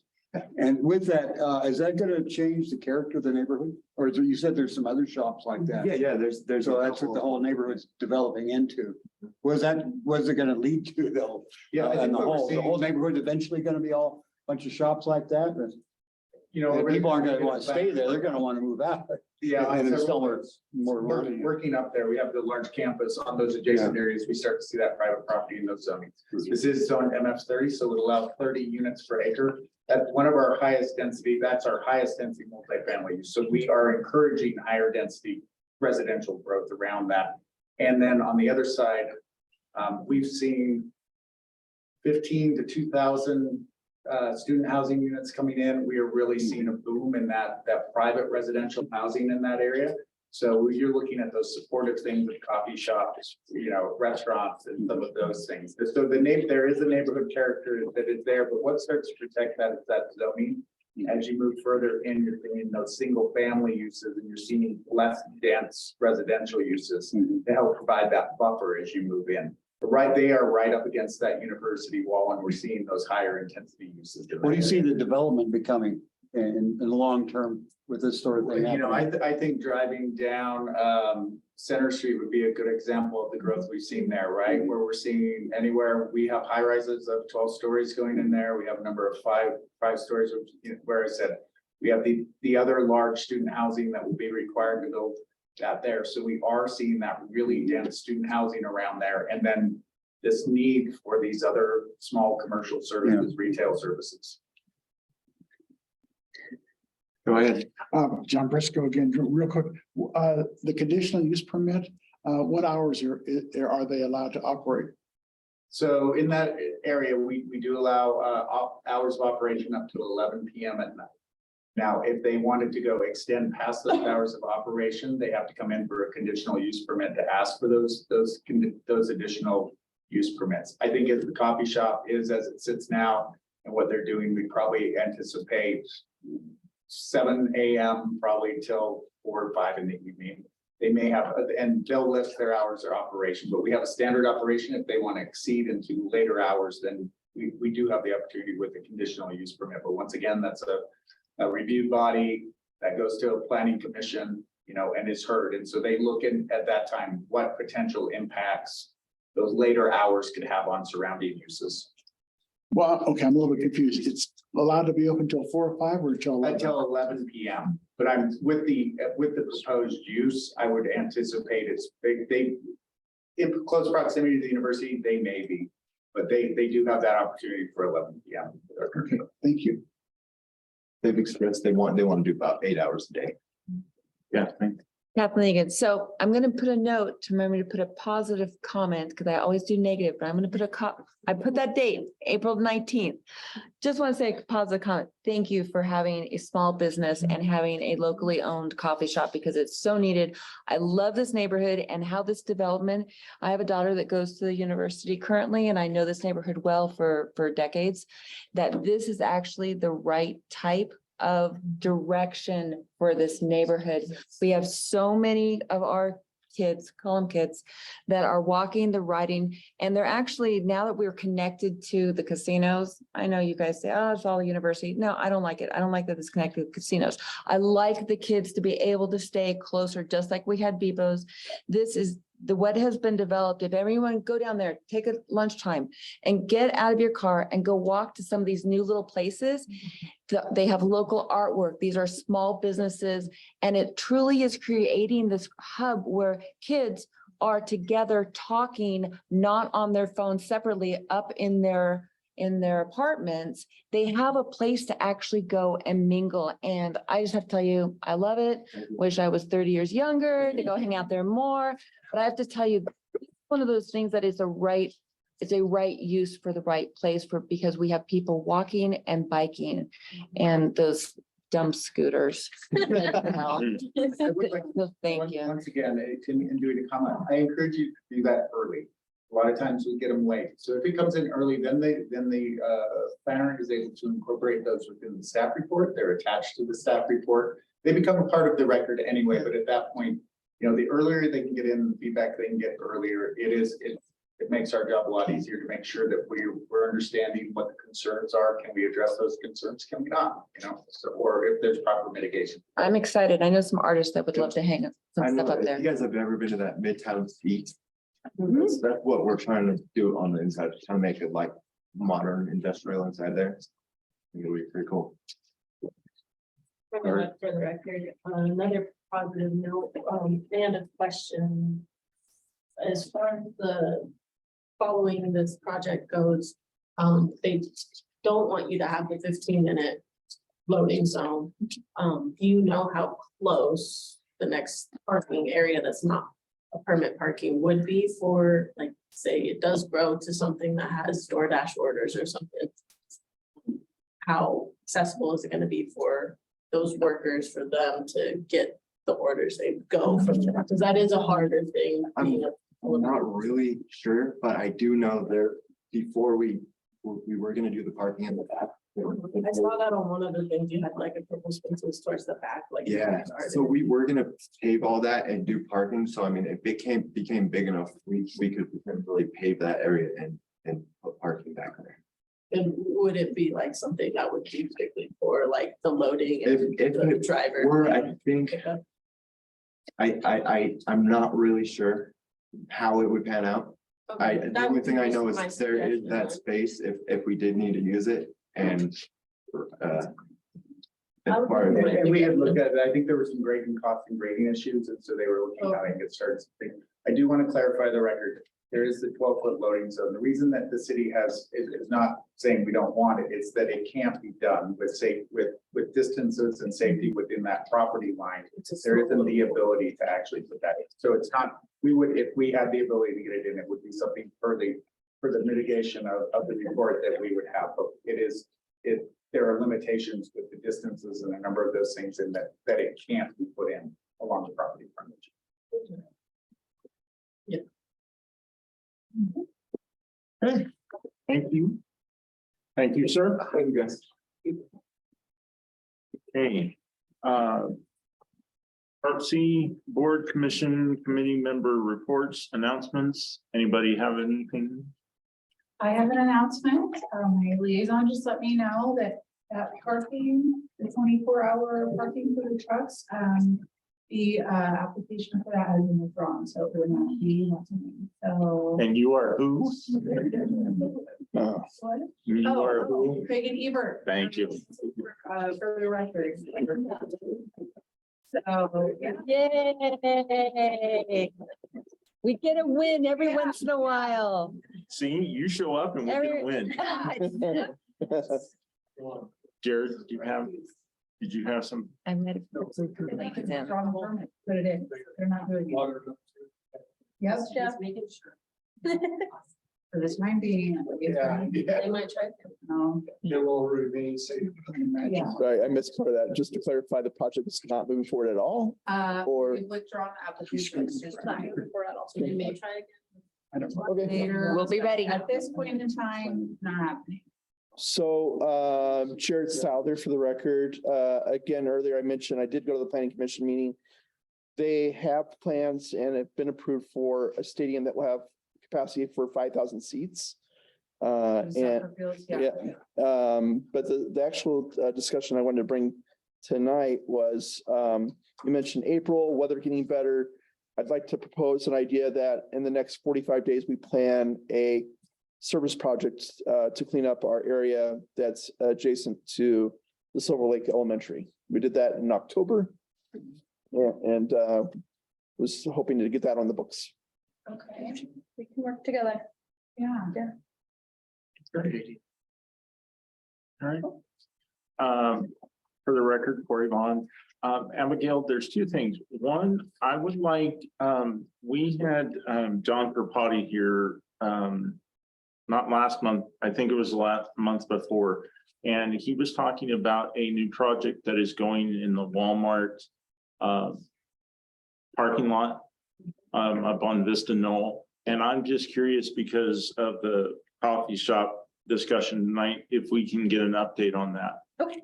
And with that, is that gonna change the character of the neighborhood? Or is it, you said there's some other shops like that? Yeah, there's. So that's what the whole neighborhood's developing into. Was it gonna lead to though? Yeah, I And think the what we're whole seeing- neighborhood eventually gonna be all bunch of shops like that? You know, And people aren't gonna wanna stay there, they're gonna wanna move out. Yeah. And there's so still we're- more learning. Working up there, we have the large campus on those adjacent areas. We start to see that private property in those zonings. This is zone MF 30, so it allows 30 units per acre. That's one of our highest density, that's our highest density multifamily use. So we are encouraging higher density residential growth around that. And then on the other side, we've seen 15 to 2,000 student housing units coming in, we are really seeing a boom in that private residential housing in that area. So you're looking at those supportive things with coffee shops, restaurants and some of those things. So there is a neighborhood character that is there, but what starts to protect that is that zoning. As you move further in, you're seeing those single family uses and you're seeing less dense residential uses to help provide that buffer as you move in. But they are right up against that university wall and we're seeing those higher intensity uses. What do you see the development becoming in the long term with this sort of thing? I think driving down Center Street would be a good example of the growth we've seen there, right? Where we're seeing anywhere, we have high rises of 12 stories going in there. We have a number of five stories, where I said, we have the other large student housing that will be required to build that there. So we are seeing that really dense student housing around there. And then this need for these other small commercial services, retail services. Go ahead. John Briscoe again, real quick, the conditional use permit, what hours are they allowed to operate? So in that area, we do allow hours of operation up to 11 p.m. at night. Now, if they wanted to go extend past those hours of operation, they have to come in for a conditional use permit to ask for those additional use permits. I think as the coffee shop is as it sits now and what they're doing, we probably anticipate 7 a.m. probably till 4 or 5 in the evening. They may have, and they'll lift their hours of operation, but we have a standard operation. If they want to exceed into later hours, then we do have the opportunity with the conditional use permit. But once again, that's a review body that goes to a planning commission, and is heard. And so they look at that time, what potential impacts those later hours could have on surrounding uses. Well, okay, I'm a little bit confused. It's allowed to be open till 4 or 5 or till 11? Until 11 p.m. But I'm with the proposed use, I would anticipate it's they in close proximity to the university, they may be, but they do have that opportunity for 11 p.m. Okay, thank you. They've expressed they want to do about 8 hours a day. Yeah. Kathleen again. So I'm gonna put a note to remember to put a positive comment because I always do negative, but I'm gonna put I put that date, April 19th. Just want to say a positive comment. Thank you for having a small business and having a locally owned coffee shop because it's so needed. I love this neighborhood and how this development. I have a daughter that goes to the university currently, and I know this neighborhood well for decades. That this is actually the right type of direction for this neighborhood. We have so many of our kids, call them kids, that are walking, they're riding, and they're actually, now that we're connected to the casinos, I know you guys say, oh, it's all university. No, I don't like it. I don't like that it's connected to casinos. I like the kids to be able to stay closer, just like we had Bebo's. This is what has been developed. If everyone go down there, take a lunchtime and get out of your car and go walk to some of these new little places. They have local artwork. These are small businesses, and it truly is creating this hub where kids are together talking, not on their phones separately up in their apartments. They have a place to actually go and mingle. And I just have to tell you, I love it. Wish I was 30 years younger to go hang out there more. But I have to tell you, it's one of those things that is a right use for the right place because we have people walking and biking and those dumb scooters. I would like Thank you. Once again, in doing a comment, I encourage you to do that early. A lot of times we get them late. So if it comes in early, then the planner is able to incorporate those within the staff report. They're attached to the staff report. They become a part of the record anyway, but at that point, the earlier they can get in the feedback they can get earlier, it makes our job a lot easier to make sure that we're understanding what the concerns are. Can we address those concerns? Can we not? Or if there's proper mitigation. I'm excited. I know some artists that would love to hang some stuff up there. If you guys have ever been to that Midtown Feet, that's what we're trying to do on the inside, trying to make it like modern industrial inside there. It'll be pretty cool. For the record, another positive note, and a question. As far as the following this project goes, they don't want you to have the 15-minute loading zone. Do you know how close the next parking area that's not a permit parking would be for, like, say it does grow to something that has DoorDash orders or something? how accessible is it gonna be for those workers, for them to get the orders they go from there? Because that is a harder thing. being a- I'm not really sure, but I do know there, before we were gonna do the parking in the back. I saw that on one of the things, you had like a couple spaces towards the back, like. Yeah, so we were gonna pave all that and do parking, so I mean, it became big enough, we could really pave that area and put parking back there. And would it be like something that would be strictly for like the loading and If the it driver? were, I think, I'm not really sure how it would pan out. The only thing I know is there is that space if we did need to use it and. As far as- And we had looked at it, I think there were some grading cost and grading issues, and so they were looking at how they could start something. I do want to clarify the record. There is the 12-foot loading zone. The reason that the city is not saying we don't want it, is that it can't be done with distances and safety within that property line. There isn't the ability to actually put that in. So it's not, we would, if we had the ability to get it in, it would be something for the mitigation of the report that we would have, but there are limitations with the distances and a number of those things in that it can't be put in along the property frontage. Okay, thank you. Thank you, sir. Thank you, guys. Okay. Part C, Board Commission Committee Member Reports, Announcements. Anybody have anything? I have an announcement. My liaison just let me know that parking, the 24-hour parking for the trucks, the application for that has been withdrawn, so it would not be happening. So. And you are who? What? You are Oh, who? Craig and Ebert. Thank you. For the record. So, yeah. Yay. We get a win every once in a while. See, you show up and we can win. Jared, did you have some? I met. Strong permit, put it in. They're not doing it. Yes, Jeff. Making sure. For this time being. They might try. No. It will remain safe. Yeah. Sorry, I missed part of that. Just to clarify, the project is not moving forward at all? Or- We've withdrawn the application. It's just not moving forward at all. So we may try again I don't know. Okay. later. We'll be ready. At this point in time, not happening. So, Jared Souther for the record, again, earlier I mentioned I did go to the planning commission meeting. They have plans and have been approved for a stadium that will have capacity for 5,000 seats. And yeah, but the actual discussion I wanted to bring tonight was, you mentioned April, weather getting better. I'd like to propose an idea that in the next 45 days, we plan a service project to clean up our area that's adjacent to the Silver Lake Elementary. We did that in October. Yeah, and was hoping to get that on the books. Okay, we can work together. Yeah. Great. All right. For the record, Corey Vaughn, Abigail, there's two things. One, I would like, we had John Perpati here, not last month, I think it was the last month before. And he was talking about a new project that is going in the Walmart parking lot up on Vista Knoll. And I'm just curious because of the coffee shop discussion tonight, if we can get an update on that. Okay.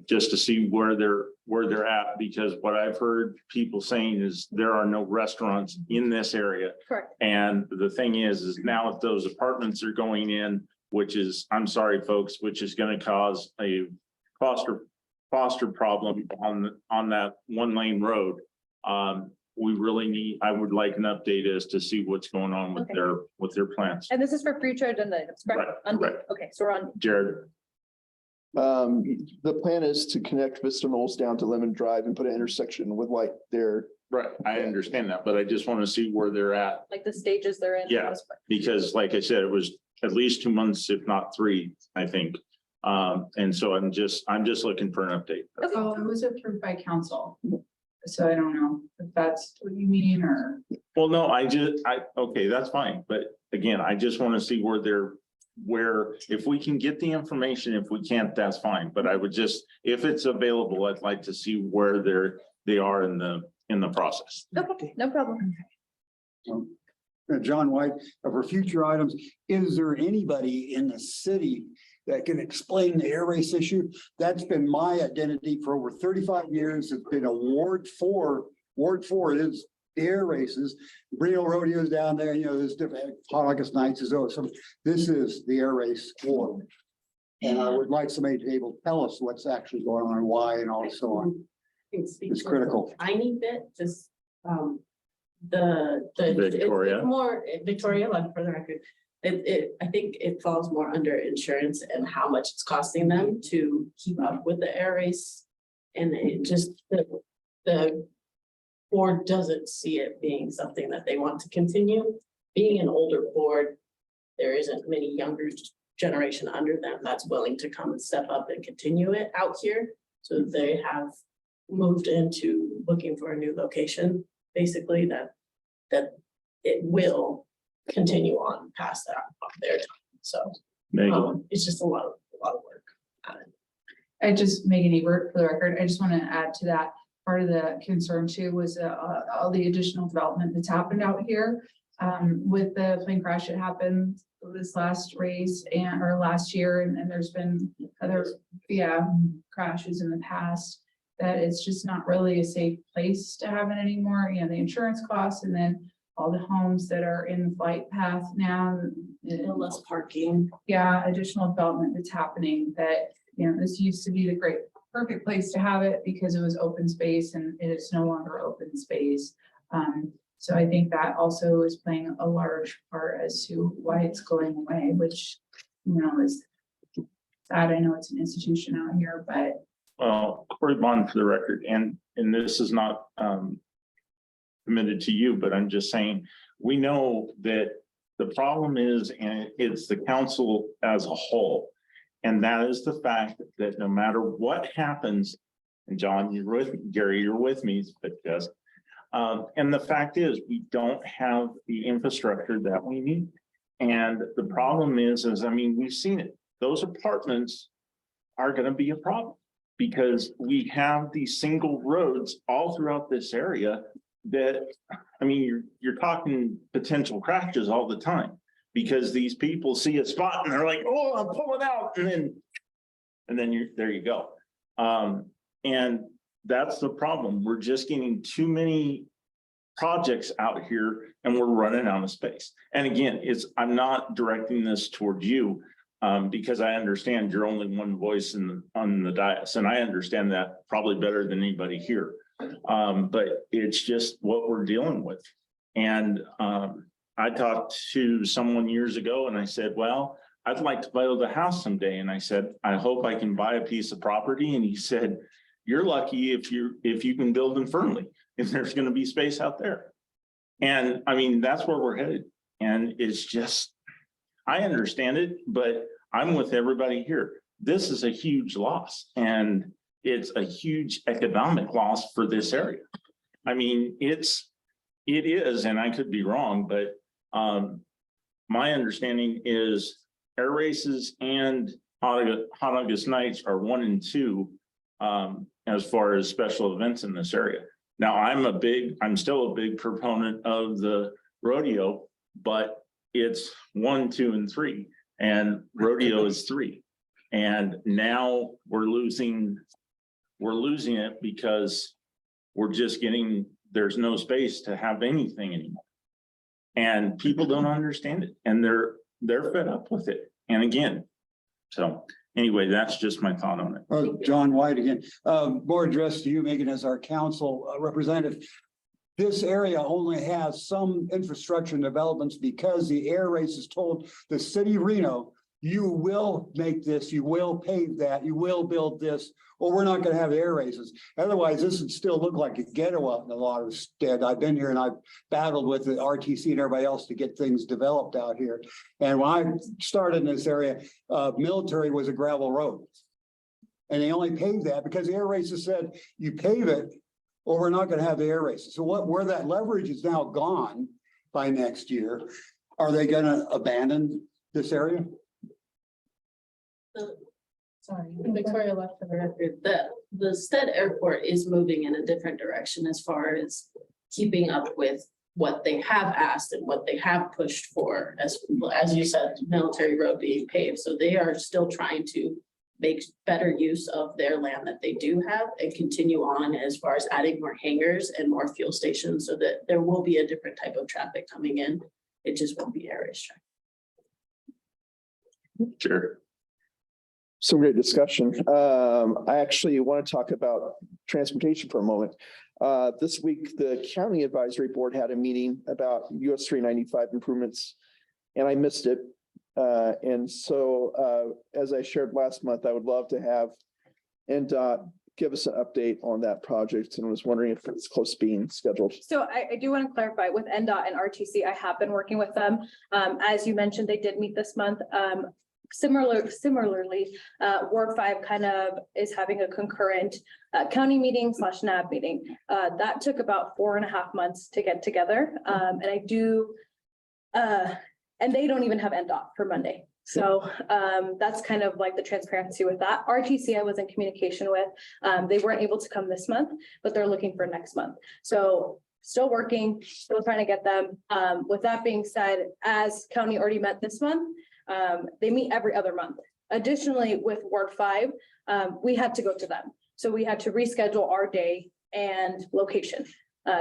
Just to see where they're at, because what I've heard people saying is there are no restaurants in this area. Correct. And the thing is now if those apartments are going in, which is, I'm sorry, folks, which is going to cause a foster problem on that 1-lane road. We really need, I would like an update as to see what's going on with their plans. And this is for future agenda items, correct? Right. Okay, so we're on. Jared, The plan is to connect Vista Knolls down to Lemon Drive and put an intersection with light there. right, I understand that, but I just want to see where they're at. Like the stages they're in. Yeah. Because like I said, it was at least 2 months, if not 3, I think. And so I'm just looking for an update. Oh, it was approved by council. So I don't know if that's what you mean or. Well, no, okay, that's fine. But again, I just want to see where where if we can get the information, if we can't, that's fine. But I would just, if it's available, I'd like to see where they are in the process. Okay, no problem. John White, for future items, is there anybody in the city that can explain the air race issue? That's been my identity for over 35 years. It's been a Ward 4 is air races. Reno Rodeo's down there, you know, there's different Hot August Nights is also, this is the air race for. And I would like somebody to be able to tell us what's actually going on and why and all so on. It's critical. Tiny bit, just, it's Victoria. more, Victoria, like for the record, I think it falls more under insurance and how much it's costing them to keep up with the air race. And it just, the board doesn't see it being something that they want to continue. Being an older board, there isn't many younger generation under them that's willing to come and step up and continue it out here. So they have moved into looking for a new location, basically that it will continue on past that their time. So it's just a lot of work. I just, Megan Ebert, for the record, I just want to add to that. Part of the concern too was all the additional development that's happened out here. With the plane crash that happened this last race or last year, and there's been other, crashes in the past, that it's just not really a safe place to have it anymore. You know, the insurance costs and then all the homes that are in the flight path now. Less parking. Yeah, additional development that's happening that, you know, this used to be the perfect place to have it because it was open space and it's no longer open space. So I think that also is playing a large part as to why it's going away, which, you know, is sad. I know it's an institution out here, but. Well, Corey Bond for the record, and this is not committed to you, but I'm just saying, we know that the problem is, and it's the council as a whole. And that is the fact that no matter what happens, and John, you're with me, Gary, you're with me, but yes. And the fact is, we don't have the infrastructure that we need. And the problem is, I mean, we've seen it. Those apartments are going to be a problem because we have these single roads all throughout this area that, I mean, you're talking potential crashes all the time because these people see a spot and they're like, oh, I'm pulling out. And then there you go. And that's the problem. We're just getting too many projects out here and we're running out of space. And again, I'm not directing this towards you because I understand you're only one voice on the dais, and I understand that probably better than anybody here. But it's just what we're dealing with. And I talked to someone years ago and I said, well, I'd like to build a house someday. And I said, I hope I can buy a piece of property. And he said, you're lucky if you can build in Fernley, if there's going to be space out there. And I mean, that's where we're headed. And it's just, I understand it, but I'm with everybody here. This is a huge loss and it's a huge economic loss for this area. I mean, it is, and I could be wrong, but my understanding is air races and Hot August Nights are 1 and 2 as far as special events in this area. Now, I'm still a big proponent of the rodeo, but it's 1, 2, and 3, and rodeo is 3. And now we're losing it because we're just there's no space to have anything anymore. And people don't understand it and they're fed up with it. And again, so anyway, that's just my thought on it. John White again, more addressed to you, Megan, as our council representative. This area only has some infrastructure and developments because the air race has told the city of Reno, you will make this, you will pave that, you will build this, or we're not going to have air races. Otherwise, this would still look like a ghetto in a lot of stead. I've been here and I've battled with the RTC and everybody else to get things developed out here. And when I started in this area, military was a gravel road. And they only paved that because the air races said, you pave it or we're not going to have the air races. So where that leverage is now gone by next year, are they going to abandon this area? Sorry, Victoria left for the record, the Stead Airport is moving in a different direction as far as keeping up with what they have asked and what they have pushed for, as you said, Military Road being paved, so they are still trying to make better use of their land that they do have and continue on as far as adding more hangars and more fuel stations, so that there will be a different type of traffic coming in. It just won't be air race traffic. Sure. Some great discussion. I actually want to talk about transportation for a moment. This week, the County Advisory Board had a meeting about US 395 improvements, and I missed it. And so, as I shared last month, I would love to have NDOT give us an update on that project, and was wondering if it's close to being scheduled. So I do want to clarify with NDOT and RTC, I have been working with them. As you mentioned, they did meet this month. Similarly, Ward 5 kind of is having a concurrent county meeting / NAB meeting. That took about 4.5 months to get together. And I do, and they don't even have NDOT for Monday. So that's kind of like the transparency with that. RTC I was in communication with. They weren't able to come this month, but they're looking for next month. So still working, still trying to get them. With that being said, as county already met this month, they meet every other month. Additionally, with Ward 5, we had to go to them. So we had to reschedule our day and location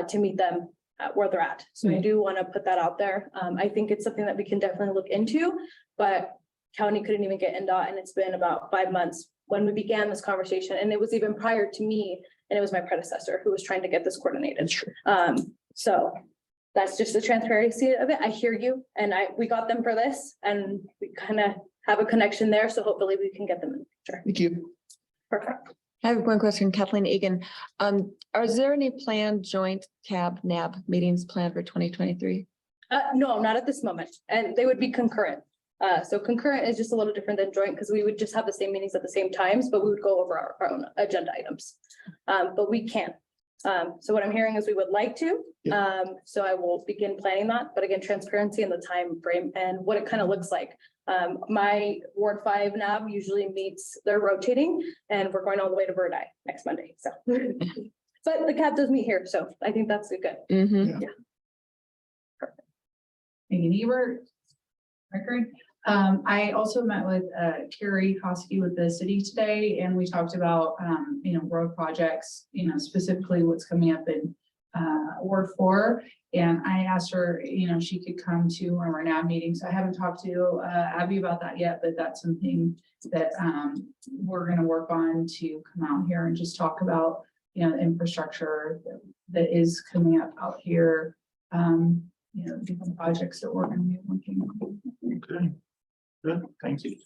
to meet them where they're at. So I do want to put that out there. I think it's something that we can definitely look into, but county couldn't even get NDOT, and it's been about 5 months when we began this conversation. And it was even prior to me, and it was my predecessor who was trying to get this coordinated. So that's just the transparency of it. I hear you, and we got them for this, and we kind of have a connection there. So hopefully we can get them in the future. Thank you. Perfect. I have one question, Kathleen Egan. Are there any planned joint CAB NAB meetings planned for 2023? No, not at this moment. And they would be concurrent. So concurrent is just a little different than joint because we would just have the same meetings at the same times, but we would go over our own agenda items. But we can't. So what I'm hearing is we would like to. So I will begin planning that. But again, transparency and the time frame and what it kind of looks like. My Ward 5 NAB usually meets, they're rotating, and we're going all the way to Bird Eye next Monday. So, but the CAB does meet here, so I think that's a good. Yeah. Megan Ebert, record. I also met with Carrie Hosky with the city today, and we talked about road projects, specifically what's coming up in Ward 4. And I asked her, she could come to one of our NAB meetings. I haven't talked to Abby about that yet, but that's something that we're going to work on to come out here and just talk about, the infrastructure that is coming up out here. Different projects that we're going to be working on. Okay. Good, thank you.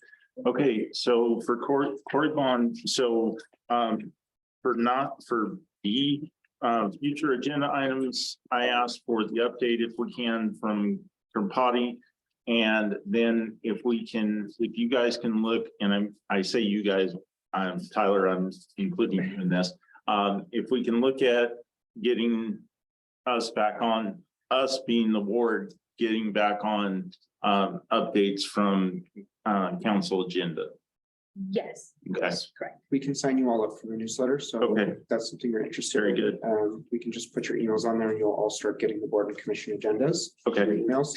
Okay, so for Cory Bond, so for B, future agenda items, I asked for the update if we can from Potty. And then if you guys can look, and I say you guys, Tyler, I'm including you in this. If we can look at getting us back on, us being the ward, getting back on updates from council agenda. Yes. Okay. That's correct. We can sign you all up for the newsletter, so Okay. if that's something you're interested Very in. good. We can just put your emails on there and you'll all start getting the board and commission agendas. Okay. Your emails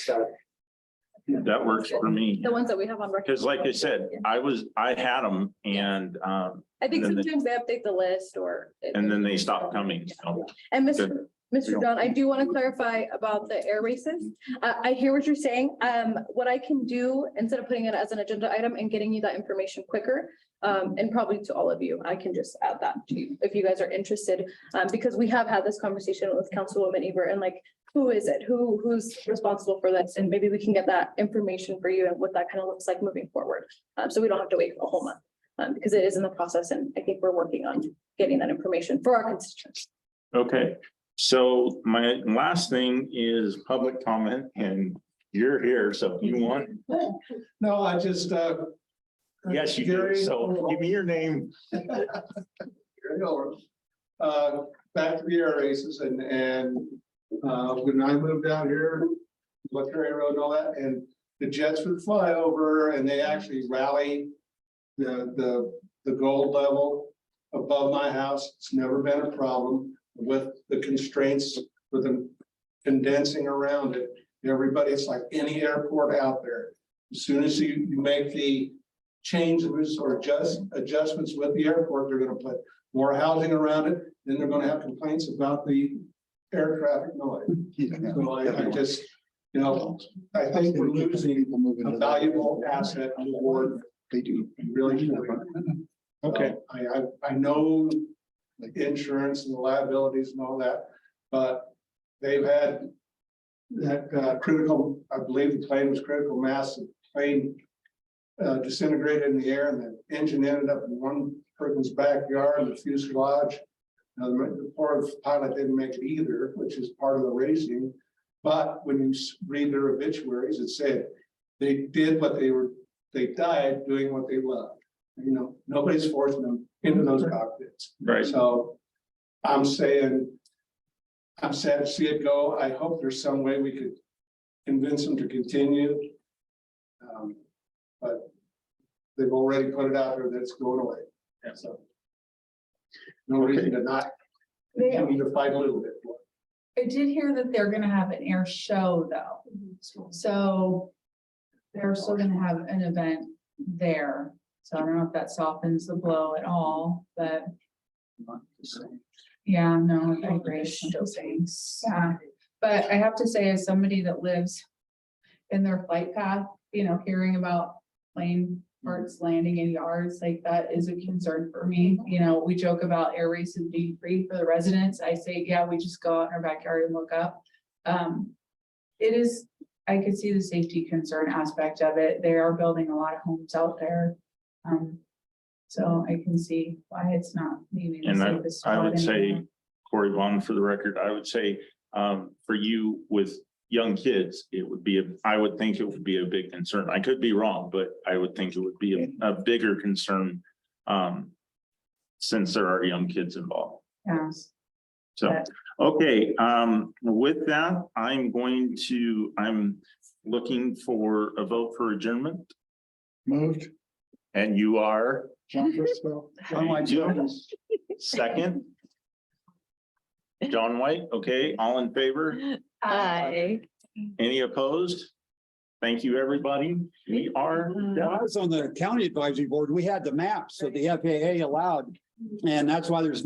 That works for me. The ones that we have on record. Because like I said, I had them and I think and then sometimes they update the list then they stopped coming. So And Good. Mr. John, I do want to clarify about the air races. I hear what you're saying. What I can do, instead of putting it as an agenda item and getting you that information quicker, and probably to all of you, I can just add that to you if you guys are interested. Because we have had this conversation with Councilwoman Ebert and like, who is it? Who's responsible for this? And maybe we can get that information for you and what that kind of looks like moving forward. So we don't have to wait a whole month because it is in the process. And I think we're working on getting that information for our constituents. okay. So my last thing is public comment, and you're here, so if you want. No, I just, Yes, you do. So give me your name. Gary Miller. Back to the air races and when I moved out here, Luxury Road and all that, and the jets would fly over and they actually rally the gold level above my house, it's never been a problem with the constraints with the condensing around it. Everybody, it's like any airport out there. As soon as you make the changes or adjustments with the airport, they're gonna put more housing around it, then they're gonna have complaints about the air traffic noise. So I just, you know, I think we're losing a valuable asset on the board. They do. Really. Okay. I know the insurance and the liabilities and all that, but they've had that critical, I believe the plane was critical mass, the plane disintegrated in the air and the engine ended up in one person's backyard, the fuselage. Now, the poor pilot didn't make it either, which is part of the racing. But when you read their obituaries, it said they did what they died doing what they loved. You know, nobody's forcing them into those cockpits. Right. So I'm saying, I'm sad to see it go. I hope there's some way we could convince them to continue. But they've already put it out there that it's going away. Yeah. So no reason to not continue to fight a little bit more. I did hear that they're gonna have an air show though. So they're still gonna have an event there. So I don't know if that softens the blow at all, but yeah, no, I agree. Yeah, but I have to say, as somebody that lives in their flight path, you know, hearing about plane parts landing in yards, like that is a concern for me. You know, we joke about air races being free for the residents. I say, yeah, we just go out in our backyard and look up. It is, I could see the safety concern aspect of it. They are building a lot of homes out there. So I can see why it's not maybe the And safest. I would spot say, anymore. Corey Vaughn, for the record, I would say, for you with young kids, it would be, I would think it would be a big concern. I could be wrong, but I would think it would be a bigger concern. Since there are young kids involved. Yeah. So, okay, with that, I'm looking for a vote for adjournment. Moved. And you are? John Christopher. John White, Second. John White, okay, all in favor? Aye. Any opposed? Thank you, everybody. We are When done. I was on the county advisory board, we had the maps that the FAA allowed. And that's why there's